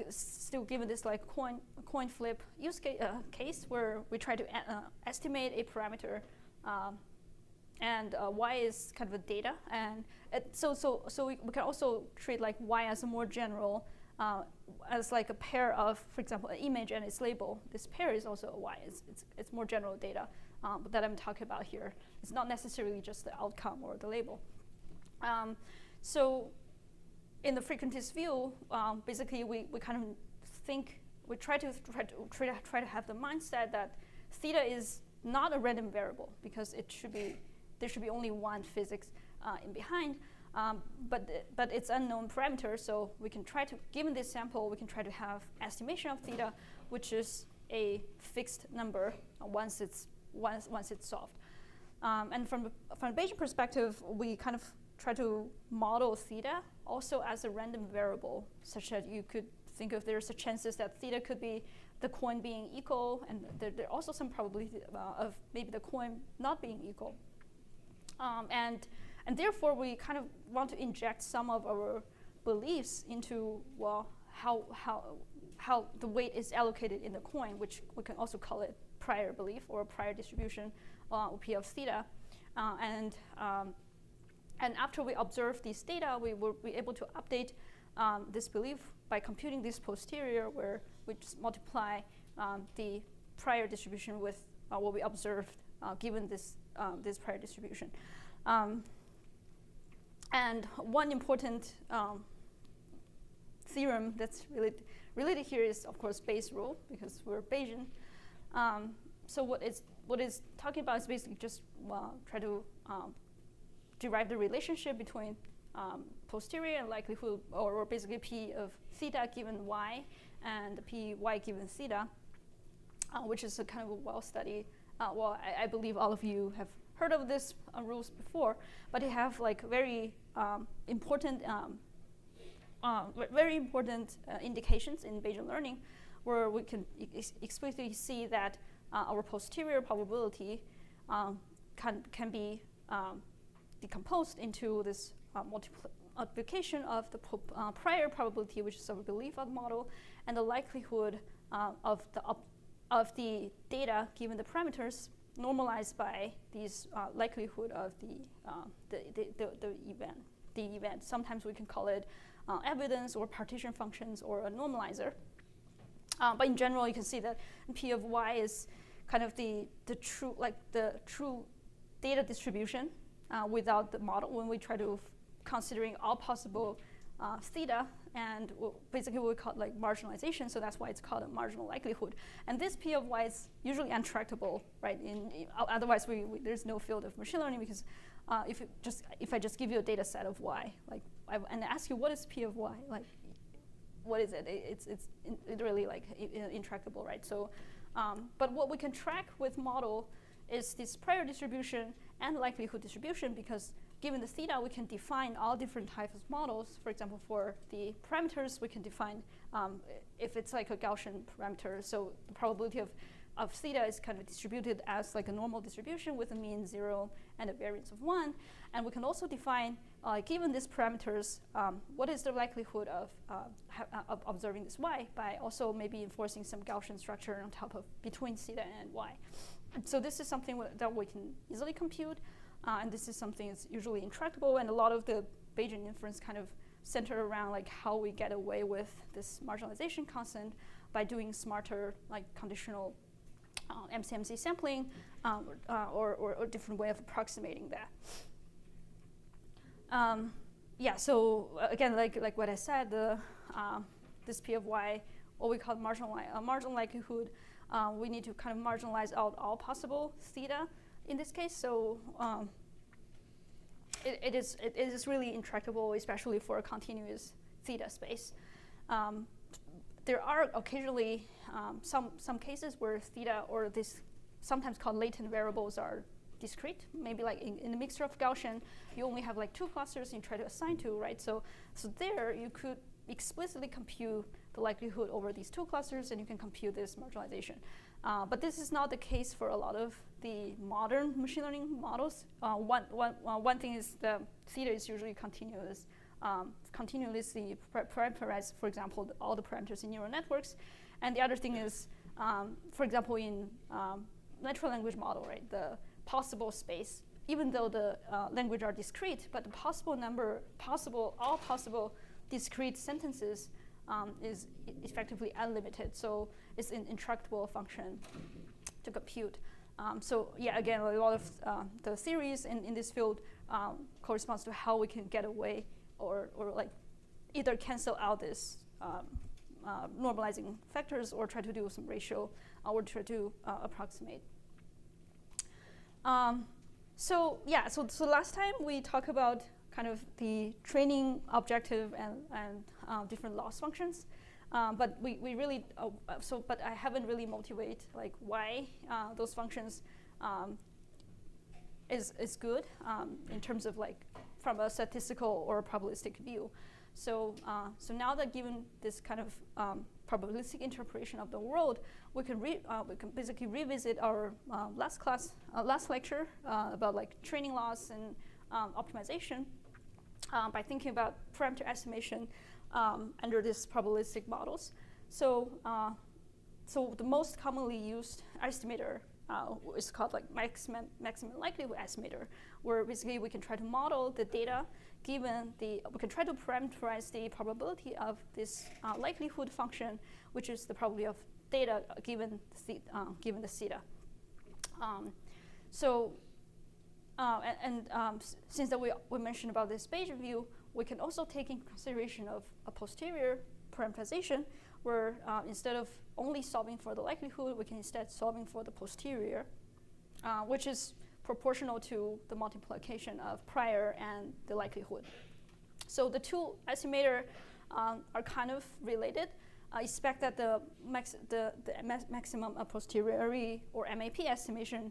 still given this like coin flip use case where we try to estimate a parameter, and y is kind of a data, and so we can also treat like y as a more general, as like a pair of, for example, an image and its label. This pair is also a y. It's more general data that I'm talking about here. It's not necessarily just the outcome or the label. So in the frequentist view, basically we kind of think, we try to have the mindset that theta is not a random variable, because it should be there should be only one physics in behind. But it's unknown parameter, so we can try to, given this sample, we can try to have estimation of theta, which is a fixed number once it's solved. And from a Bayesian perspective, we kind of try to model theta also as a random variable, such that you could think of there's a chances that theta could be the coin being equal, and there are also some probability of maybe the coin not being equal. And therefore, we kind of want to inject some of our beliefs into, well, how the weight is allocated in the coin, which we can also call it prior belief or prior distribution, P of theta. And after we observe these data, we will be able to update this belief by computing this posterior, where we just multiply the prior distribution with what we observed given this prior distribution. And one important theorem that's related here is, of course, Bayes' rule, because we're Bayesian. So what it's talking about is basically just try to derive the relationship between posterior and likelihood, or basically P of theta given y and P y given theta, which is a kind of a well-studied. Well, I believe all of you have heard of this rules before, but they have like very important indications in Bayesian learning, where we can explicitly see that our posterior probability can be decomposed into this multiplication of the prior probability, which is our belief of the model, and the likelihood of the data given the parameters normalized by these likelihood of the event. Sometimes we can call it evidence or partition functions or a normalizer. But in general, you can see that P of y is kind of the true data distribution without the model, when we try to considering all possible theta, and basically we call it like marginalization, so that's why it's called a marginal likelihood. And this P of y is usually untractable, right? Otherwise, there's no field of machine learning, because if I just give you a data set of y, like and ask you what is P of y, like what is it? It's really like intractable, right? So, but what we can track with model is this prior distribution and likelihood distribution, because given the theta, we can define all different types of models. For example, for the parameters, we can define if it's like a Gaussian parameter, so the probability of theta is kind of distributed as like a normal distribution with a mean 0 and a variance of 1. And we can also define, given these parameters, what is the likelihood of observing this y, by also maybe enforcing some Gaussian structure on top of between theta and y. So this is something that we can easily compute. And this is something that's usually intractable, and a lot of the Bayesian inference kind of center around like how we get away with this marginalization constant by doing smarter, like conditional MCMC sampling, or different way of approximating that. Yeah. So again, like what I said, this P of y, what we call marginal likelihood, we need to kind of marginalize out all possible theta in this case. So it is really intractable, especially for a continuous theta space. There are occasionally some cases where theta, or this sometimes called latent variables, are discrete. Maybe like in the mixture of Gaussian, you only have like 2 clusters and you try to assign to, right? So there you could explicitly compute the likelihood over these 2 clusters, and you can compute this marginalization. But this is not the case for a lot of the modern machine learning models. One thing is the theta is usually continuous, continuously parameterized, for example, all the parameters in neural networks. And the other thing is, for example, in natural language model, right, the possible space, even though the language are discrete, but the possible number, all possible discrete sentences is effectively unlimited. So it's an intractable function to compute. So yeah, again, a lot of the theories in this field corresponds to how we can get away, or like either cancel out this normalizing factors, or try to do some ratio, or try to approximate. So yeah, so last time we talked about kind of the training objective and different loss functions, but we really but I haven't really motivated like why those functions is good in terms of like from a statistical or probabilistic view. So so now that given this kind of probabilistic interpretation of the world, we can basically revisit our last lecture about like training loss and optimization by thinking about parameter estimation under these probabilistic models. So so the most commonly used estimator is called like maximum likelihood estimator, where basically we can try to model the data given we can try to parameterize the probability of this likelihood function, which is the probability of data given the theta. Since that we mentioned about this Bayesian view, we can also take in consideration of a posterior parameterization, where instead of only solving for the likelihood, we can instead solving for the posterior, which is proportional to the multiplication of prior and the likelihood. So the two estimator are kind of related. I expect that the maximum a posteriori or MAP estimation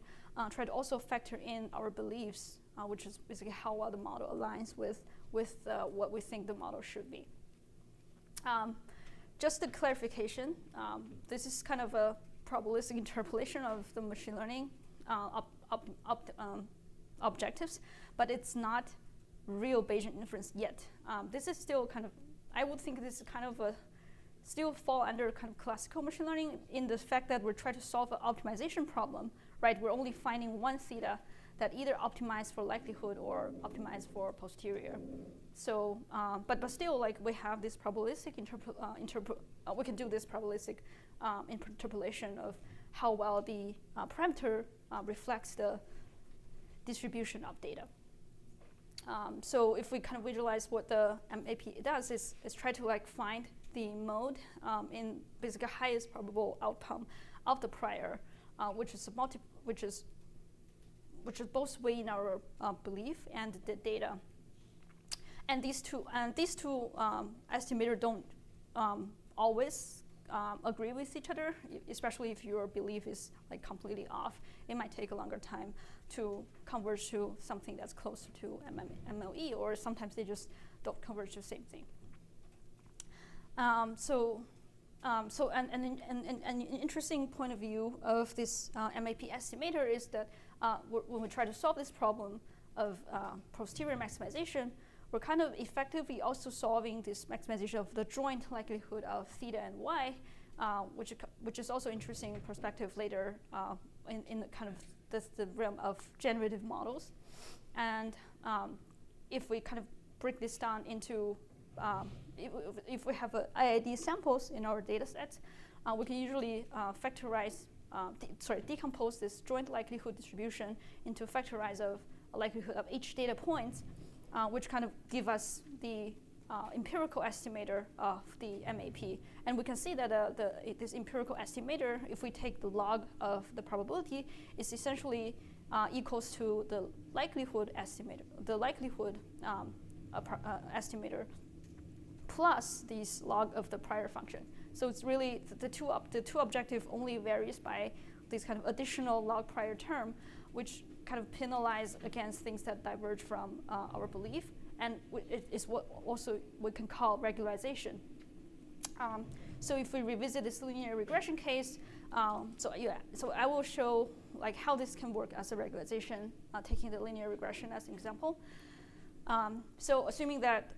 try to also factor in our beliefs, which is basically how well the model aligns with what we think the model should be. Just a clarification, this is kind of a probabilistic interpolation of the machine learning objectives, but it's not real Bayesian inference yet. This is still kind of, I would think this is kind of a, still fall under kind of classical machine learning in the fact that we're trying to solve an optimization problem, right? We're only finding one theta that either optimize for likelihood or optimize for posterior. So, but still, like we have this probabilistic we can do this probabilistic interpolation of how well the parameter reflects the distribution of data. So if we kind of visualize what the MAP does is try to like find the mode in basically highest probable outcome of the prior, which is both way in our belief and the data. And these two estimators don't always agree with each other, especially if your belief is like completely off. It might take a longer time to converge to something that's closer to MLE, or sometimes they just don't converge to the same thing. An interesting point of view of this MAP estimator is that when we try to solve this problem of posterior maximization, we're kind of effectively also solving this maximization of the joint likelihood of theta and y, which is also interesting perspective later in the kind of the realm of generative models. And if we kind of break this down into if we have IID samples in our data sets, we can usually decompose this joint likelihood distribution into factorize of a likelihood of each data point, which kind of give us the empirical estimator of the MAP. And we can see that this empirical estimator, if we take the log of the probability, is essentially equals to the likelihood estimator, estimator plus these log of the prior function. So it's really the two objective only varies by this kind of additional log prior term, which kind of penalize against things that diverge from our belief, and it is what also we can call regularization. So if we revisit this linear regression case, so I will show like how this can work as a regularization, taking the linear regression as an example. So assuming that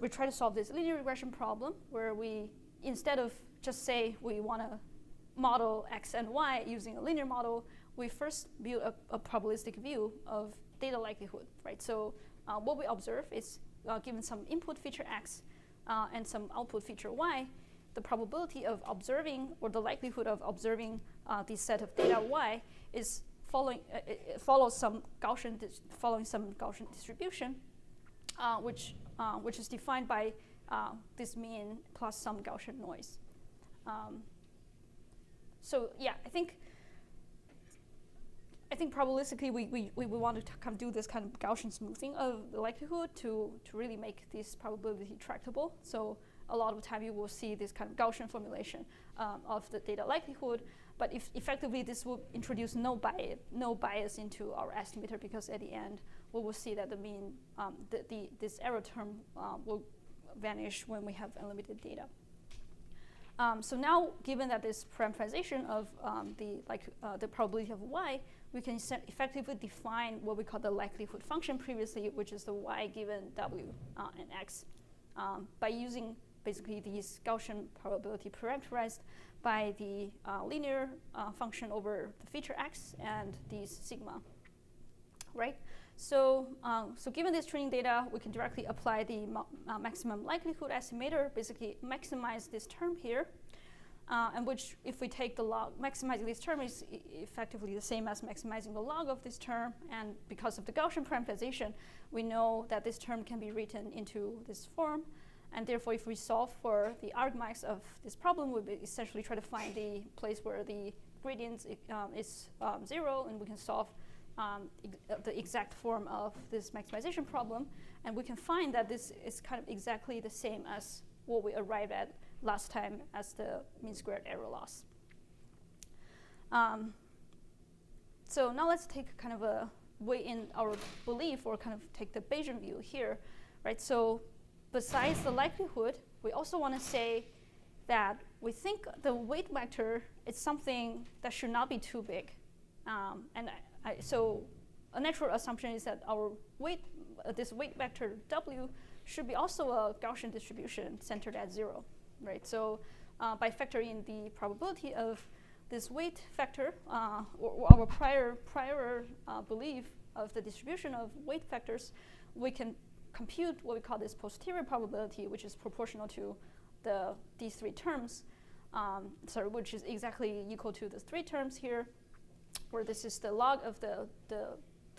we try to solve this linear regression problem, where we, instead of just say we want to model x and y using a linear model, we first build a probabilistic view of data likelihood, right? So what we observe is given some input feature x and some output feature y, the probability of observing, or the likelihood of observing this set of data y is follows some Gaussian distribution, which is defined by this mean plus some Gaussian noise. So yeah, I think I think probabilistically we want to kind of do this kind of Gaussian smoothing of the likelihood to really make this probability tractable. So a lot of the time you will see this kind of Gaussian formulation of the data likelihood. But if effectively this will introduce no bias into our estimator, because at the end we will see that the mean, this error term will vanish when we have unlimited data. So now, given that this parameterization of the probability of y, we can effectively define what we call the likelihood function previously, which is the y given w and x, by using basically these Gaussian probability parameterized by the linear function over the feature x and these sigma, right? So, so given this training data, we can directly apply the maximum likelihood estimator, basically maximize this term here, and which, if we take the log, maximizing this term is effectively the same as maximizing the log of this term, and because of the Gaussian parameterization, we know that this term can be written into this form, and therefore, if we solve for the argmax of this problem, we would essentially try to find the place where the gradient is 0, and we can solve the exact form of this maximization problem, and we can find that this is kind of exactly the same as what we arrived at last time as the mean squared error loss. So now let's take kind of a weigh in our belief, or kind of take the Bayesian view here, right? So besides the likelihood, we also want to say that we think the weight vector is something that should not be too big, so a natural assumption is that our weight, this weight vector w, should be also a Gaussian distribution centered at 0, right? So by factoring the probability of this weight vector, or our prior belief of the distribution of weight vectors, we can compute what we call this posterior probability, which is proportional to these three terms, which is exactly equal to the three terms here, where this is the log of the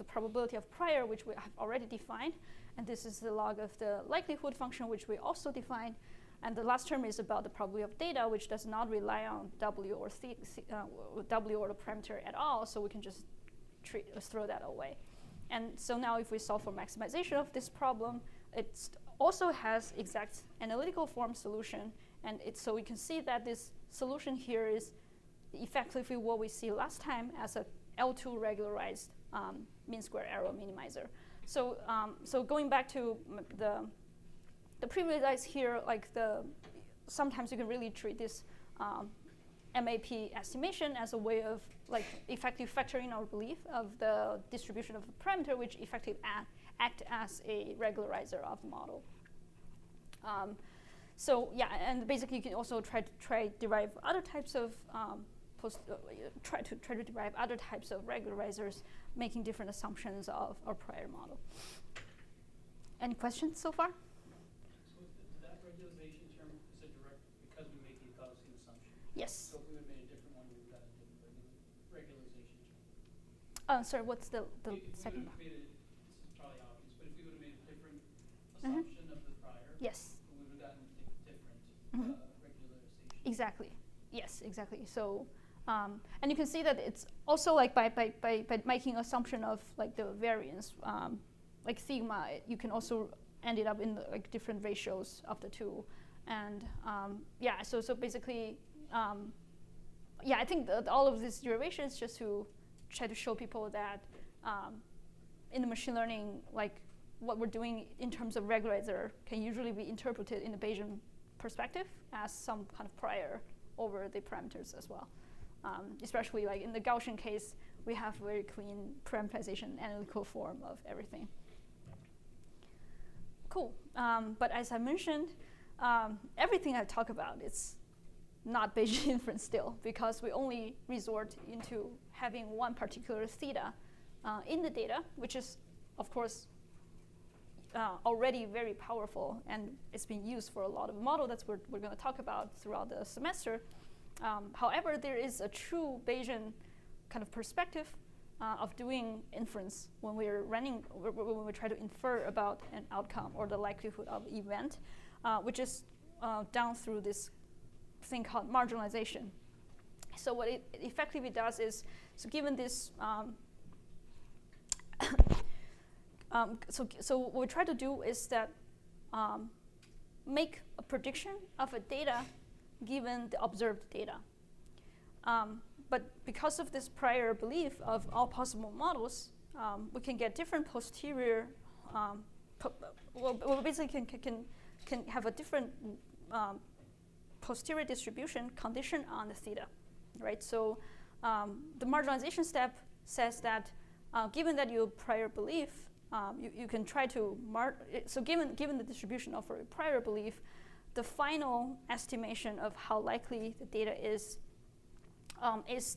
probability of prior, which we have already defined, and this is the log of the likelihood function, which we also defined, and the last term is about the probability of data, which does not rely on w or w or the parameter at all, so we can just throw that away. And so now if we solve for maximization of this problem, it also has exact analytical form solution, and so we can see that this solution here is effectively what we see last time as a L2 regularized mean square error minimizer. So, so going back to the previous slides here, like sometimes you can really treat this MAP estimation as a way of like effective factoring our belief of the distribution of the parameter, which effectively act as a regularizer of the model. So yeah, and basically you can also try derive other types of try to derive other types of regularizers, making different assumptions of our prior model. Any questions so far? So that regularization term is a direct because we made the Gaussian assumption. Yes. So if we would have made a different one, we would have gotten a different regularization term. Sorry, what's the second part? This is probably obvious, but if we would have made a different assumption of the prior, yes, we would have gotten different regularization. Exactly. Yes, exactly. So, and you can see that it's also like by making assumption of like the variance, like sigma, you can also end it up in the, like different ratios of the two, and yeah. So basically, yeah, I think that all of these derivations just to try to show people that in the machine learning, like what we're doing in terms of regularizer can usually be interpreted in the Bayesian perspective as some kind of prior over the parameters as well. Especially like in the Gaussian case, we have very clean parameterization analytical form of everything. Cool. But as I mentioned, everything I talk about is not Bayesian inference still, because we only resort into having one particular theta in the data, which is, of course, already very powerful, and it's been used for a lot of models that we're going to talk about throughout the semester. However, there is a true Bayesian kind of perspective of doing inference when we're running, when we try to infer about an outcome or the likelihood of event, which is done through this thing called marginalization. So what it effectively does is, so given this so what we try to do is that make a prediction of a data given the observed data. But because of this prior belief of all possible models, we can get different posterior, well, basically can have a different posterior distribution condition on the theta, right? So the marginalization step says that given that your prior belief, you can try to so given the distribution of a prior belief, the final estimation of how likely the data is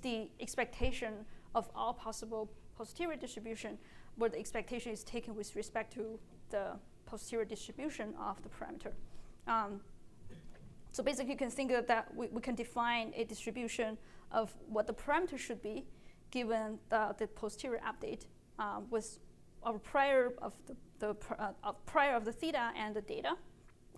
the expectation of all possible posterior distribution, where the expectation is taken with respect to the posterior distribution of the parameter. So basically, you can think of that we can define a distribution of what the parameter should be given the posterior update with our prior of prior of the theta and the data.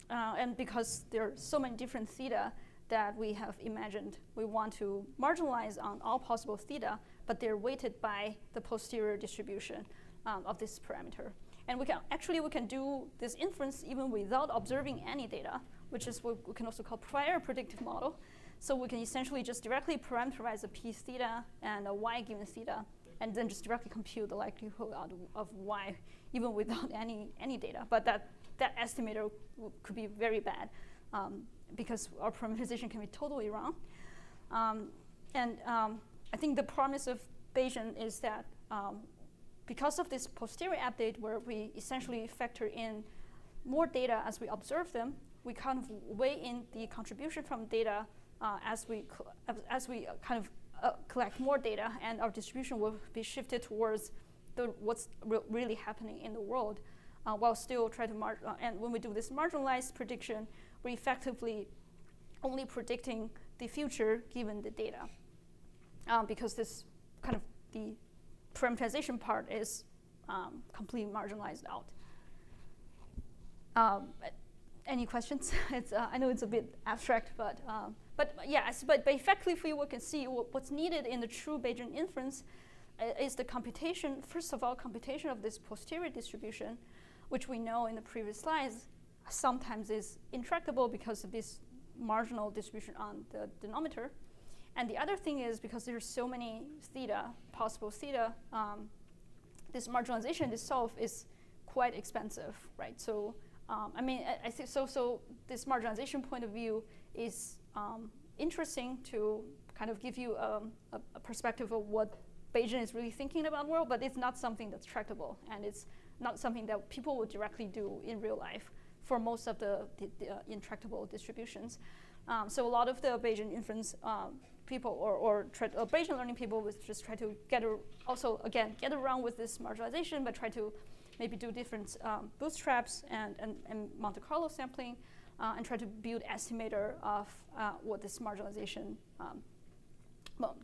And because there are so many different theta that we have imagined, we want to marginalize on all possible theta, but they're weighted by the posterior distribution of this parameter. And we can do this inference even without observing any data, which is what we can also call prior predictive model. So we can essentially just directly parameterize a p theta and a y given theta, and then just directly compute the likelihood of y, even without any data. But that estimator could be very bad because our parameterization can be totally wrong. I think the promise of Bayesian is that because of this posterior update, where we essentially factor in more data as we observe them, we kind of weigh in the contribution from data as we kind of collect more data, and our distribution will be shifted towards what's really happening in the world, while still try to and when we do this marginalized prediction, we're effectively only predicting the future given the data, because this kind of the parameterization part is completely marginalized out. Any questions? I know it's a bit abstract, but yes, but effectively we can see what's needed in the true Bayesian inference is the computation. First of all, computation of this posterior distribution, which we know in the previous slides sometimes is intractable because of this marginal distribution on the denominator. And the other thing is because there's so many possible theta, this marginalization itself is quite expensive, right? So I mean, I think so this marginalization point of view is interesting to kind of give you a perspective of what Bayesian is really thinking about the world, but it's not something that's tractable, and it's not something that people would directly do in real life for most of the intractable distributions. So a lot of the Bayesian inference people or Bayesian learning people would just try to get around with this marginalization, but try to maybe do different bootstraps and Monte Carlo sampling, and try to build estimator of what this marginalization,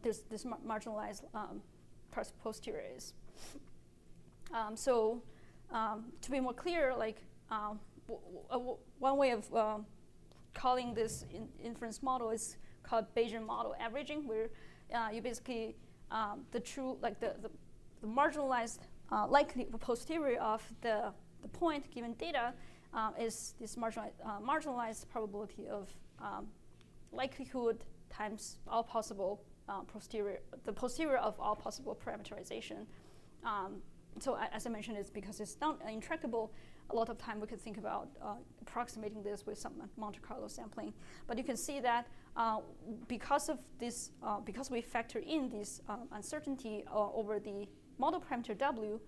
this marginalized posterior is. So to be more clear, like one way of calling this inference model is called Bayesian model averaging, where you basically the true, like the marginalized likely posterior of the point given data is this marginalized probability of likelihood times all possible the posterior of all possible parameterization. So as I mentioned, it's because it's not intractable. A lot of time we could think about approximating this with some Monte Carlo sampling. But you can see that because of this, because we factor in this uncertainty over the model parameter W,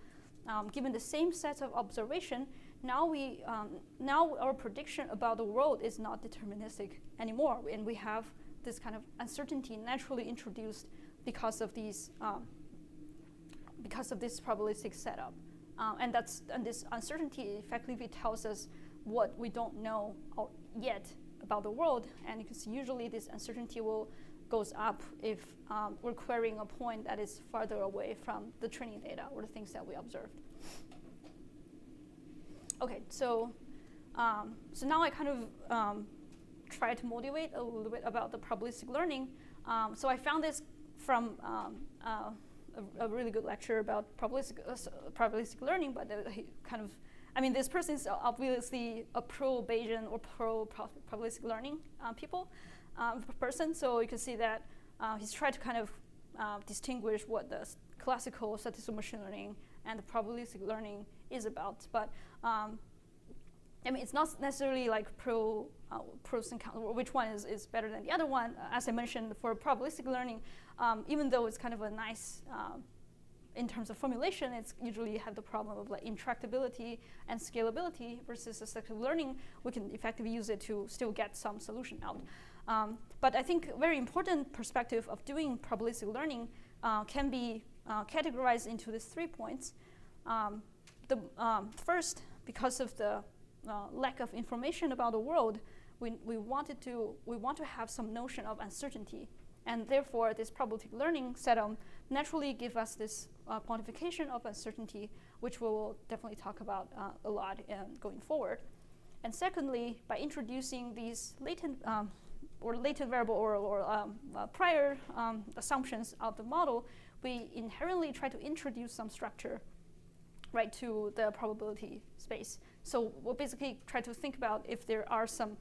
given the same set of observation, now our prediction about the world is not deterministic anymore, and we have this kind of uncertainty naturally introduced because of these because of this probabilistic setup, and this uncertainty effectively tells us what we don't know yet about the world, and you can see usually this uncertainty goes up if we're querying a point that is farther away from the training data or the things that we observed. Okay, so now I kind of try to motivate a little bit about the probabilistic learning. So I found this from a really good lecture about probabilistic learning, but he kind of, I mean, this person is obviously a pro-Bayesian or pro-probabilistic learning person. So you can see that he's tried to kind of distinguish what the classical statistical machine learning and the probabilistic learning is about. But I mean, it's not necessarily like pros and cons, which one is better than the other one. As I mentioned, for probabilistic learning, even though it's kind of a nice, in terms of formulation, it's usually have the problem of like intractability and scalability, versus statistical learning, we can effectively use it to still get some solution out. But I think a very important perspective of doing probabilistic learning can be categorized into these 3 points. First, because of the lack of information about the world, we want to have some notion of uncertainty, and therefore this probabilistic learning setup naturally give us this quantification of uncertainty, which we will definitely talk about a lot going forward. And secondly, by introducing these latent variable or prior assumptions of the model, we inherently try to introduce some structure, right, to the probability space. So we'll basically try to think about if there are some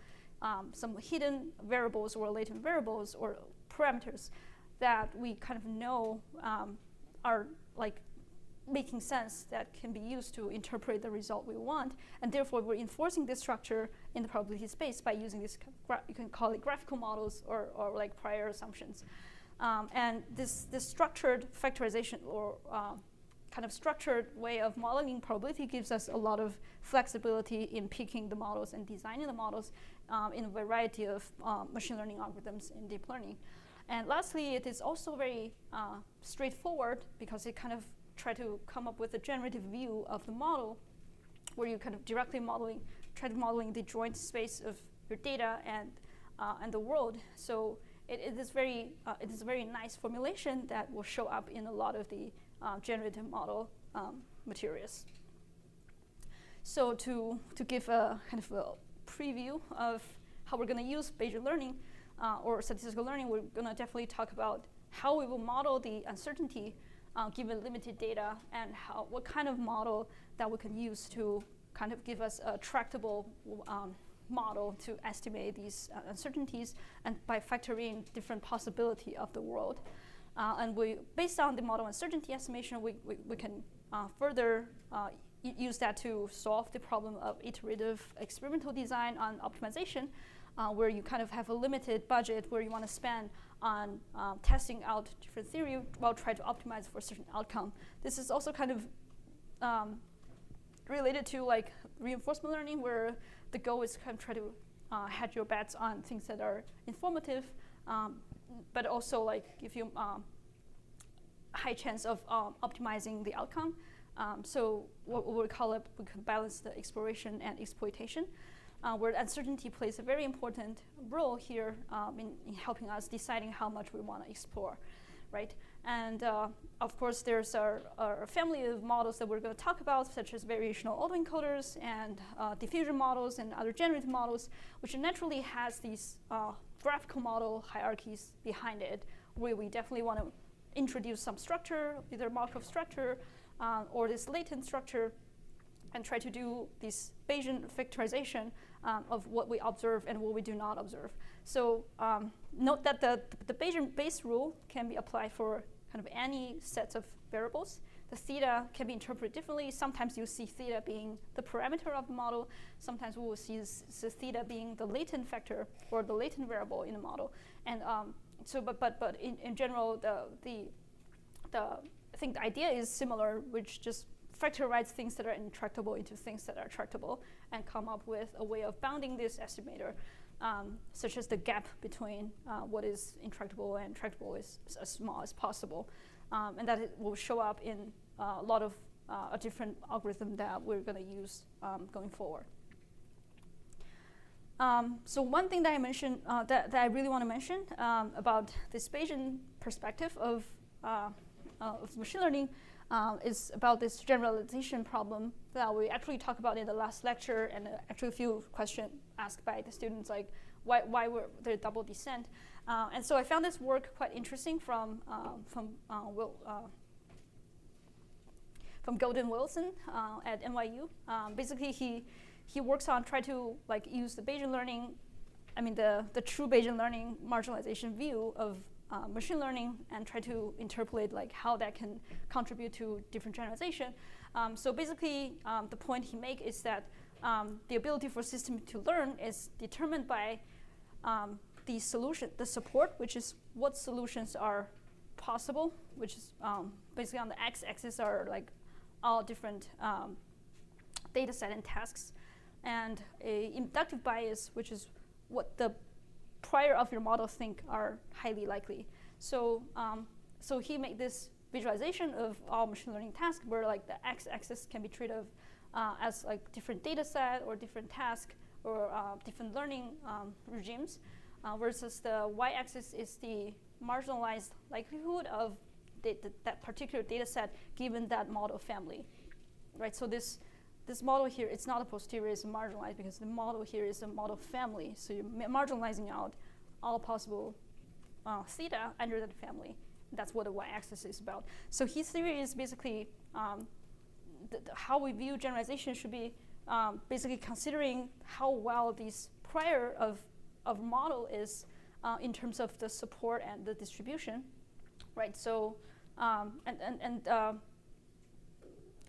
hidden variables or latent variables or parameters that we kind of know are like making sense, that can be used to interpret the result we want, and therefore we're enforcing this structure in the probability space by using this, you can call it graphical models or like prior assumptions. And this structured factorization or kind of structured way of modeling probability gives us a lot of flexibility in picking the models and designing the models in a variety of machine learning algorithms in deep learning. And lastly, it is also very straightforward, because it kind of try to come up with a generative view of the model, where you kind of directly try to modeling the joint space of your data and the world. So it is a very nice formulation that will show up in a lot of the generative model materials. So to give a kind of a preview of how we're going to use Bayesian learning or statistical learning, we're going to definitely talk about how we will model the uncertainty given limited data, and what kind of model that we can use to kind of give us a tractable model to estimate these uncertainties, and by factoring different possibility of the world. And based on the model uncertainty estimation, we can further use that to solve the problem of iterative experimental design on optimization, where you kind of have a limited budget where you want to spend on testing out different theory while trying to optimize for a certain outcome. This is also kind of related to like reinforcement learning, where the goal is kind of try to hedge your bets on things that are informative, but also like give you high chance of optimizing the outcome. So what we call it, we can balance the exploration and exploitation, where uncertainty plays a very important role here in helping us deciding how much we want to explore, right? And of course, there's our family of models that we're going to talk about, such as variational autoencoders and diffusion models and other generative models, which naturally has these graphical model hierarchies behind it, where we definitely want to introduce some structure, either Markov structure or this latent structure, and try to do this Bayesian factorization of what we observe and what we do not observe. So note that the Bayesian base rule can be applied for kind of any sets of variables. The theta can be interpreted differently. Sometimes you see theta being the parameter of the model. Sometimes we will see theta being the latent factor or the latent variable in the model. And so, but in general, I think the idea is similar, which just factorize things that are intractable into things that are tractable, and come up with a way of bounding this estimator, such as the gap between what is intractable and tractable is as small as possible. And that it will show up in a lot of a different algorithm that we're going to use going forward. So one thing that I mentioned, that I really want to mention about this Bayesian perspective of machine learning is about this generalization problem that we actually talked about in the last lecture, and actually a few questions asked by the students, like why were there double descent? And so I found this work quite interesting from from Golden Wilson at NYU. Basically, he works on trying to like use the Bayesian learning, the true Bayesian learning marginalization view of machine learning and try to interpolate like how that can contribute to different generalization. So basically, the point he makes is that the ability for system to learn is determined by the solution, the support, which is what solutions are possible, which is basically on the x-axis are like all different data set and tasks, and a inductive bias, which is what the prior of your model think are highly likely. So so he made this visualization of all machine learning tasks where like the x-axis can be treated as like different data set or different task or different learning regimes, versus the y-axis is the marginalized likelihood of that particular data set given that model family, right? So this model here, it's not a posterior, it's a marginalized because the model here is a model family. So you're marginalizing out all possible theta under that family. That's what the y-axis is about. So his theory is basically how we view generalization should be basically considering how well these prior of model is in terms of the support and the distribution, right? So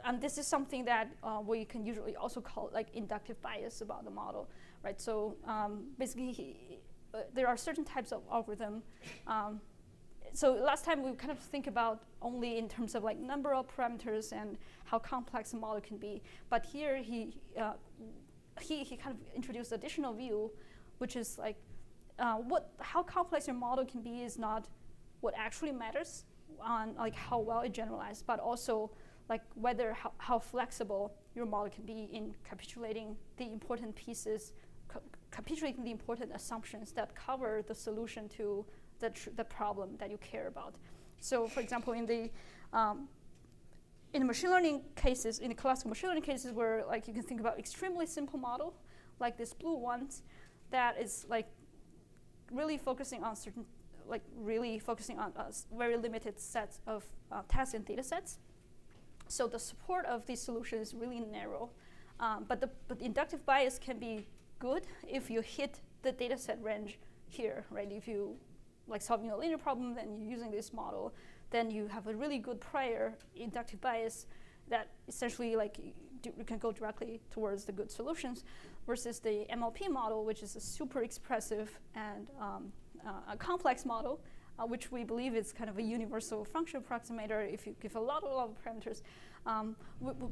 and this is something that we can usually also call like inductive bias about the model, right? So basically, there are certain types of algorithm. So last time we kind of think about only in terms of like number of parameters and how complex a model can be. But here he kind of introduced additional view, which is like how complex your model can be is not what actually matters on like how well it generalized, but also like whether how flexible your model can be in capitulating the important pieces, capitulating the important assumptions that cover the solution to the problem that you care about. So for example, in the machine learning cases, in the classical machine learning cases where like you can think about extremely simple model, like this blue ones, that is like really focusing on very limited sets of tasks and data sets. So the support of these solutions is really narrow. But the inductive bias can be good if you hit the data set range here, right? If you like solving a linear problem, then you're using this model, then you have a really good prior inductive bias that essentially like you can go directly towards the good solutions, versus the MLP model, which is a super expressive and a complex model, which we believe is kind of a universal function approximator. If you give a lot of parameters,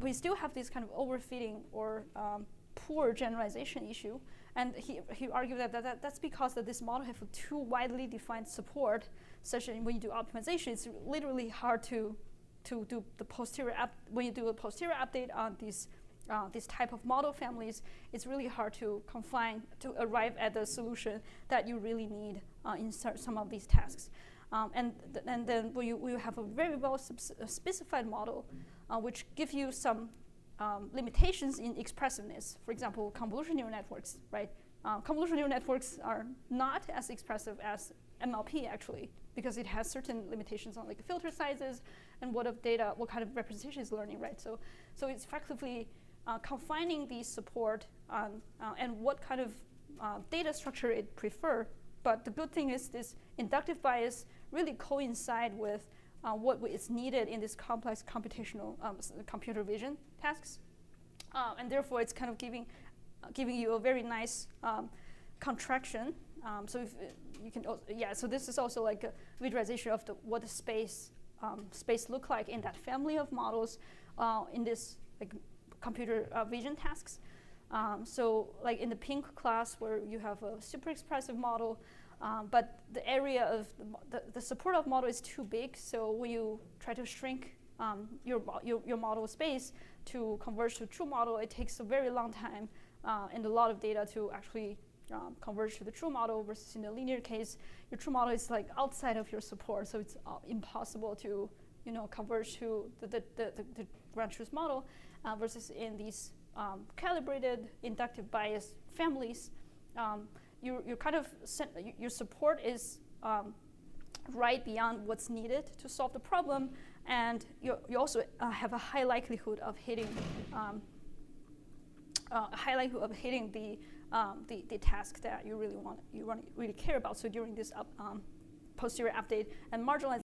we still have this kind of overfitting or poor generalization issue. And he argued that that's because that this model have too widely defined support, such that when you do optimization, it's literally hard to do the posterior when you do a posterior update on these type of model families, it's really hard to arrive at the solution that you really need in some of these tasks. And then we have a very well specified model, which give you some limitations in expressiveness. For example, convolutional neural networks, right? Convolutional neural networks are not as expressive as MLP actually, because it has certain limitations on like filter sizes and what kind of representation is learning, right? So it's effectively confining the support and what kind of data structure it prefer. But the good thing is this inductive bias really coincide with what is needed in this complex computational computer vision tasks, and therefore it's kind of giving you a very nice contraction. So if you can, so this is also like a visualization of what the space look like in that family of models in this like computer vision tasks. So like in the pink class where you have a super expressive model, but the area of the support of model is too big. So when you try to shrink your model space to converge to a true model, it takes a very long time and a lot of data to actually converge to the true model, versus in the linear case, your true model is like outside of your support, so it's impossible to converge to the grand truth model, versus in these calibrated inductive bias families, your support is right beyond what's needed to solve the problem, and you also have a high likelihood of hitting the task that you really care about. So during this posterior update and marginalization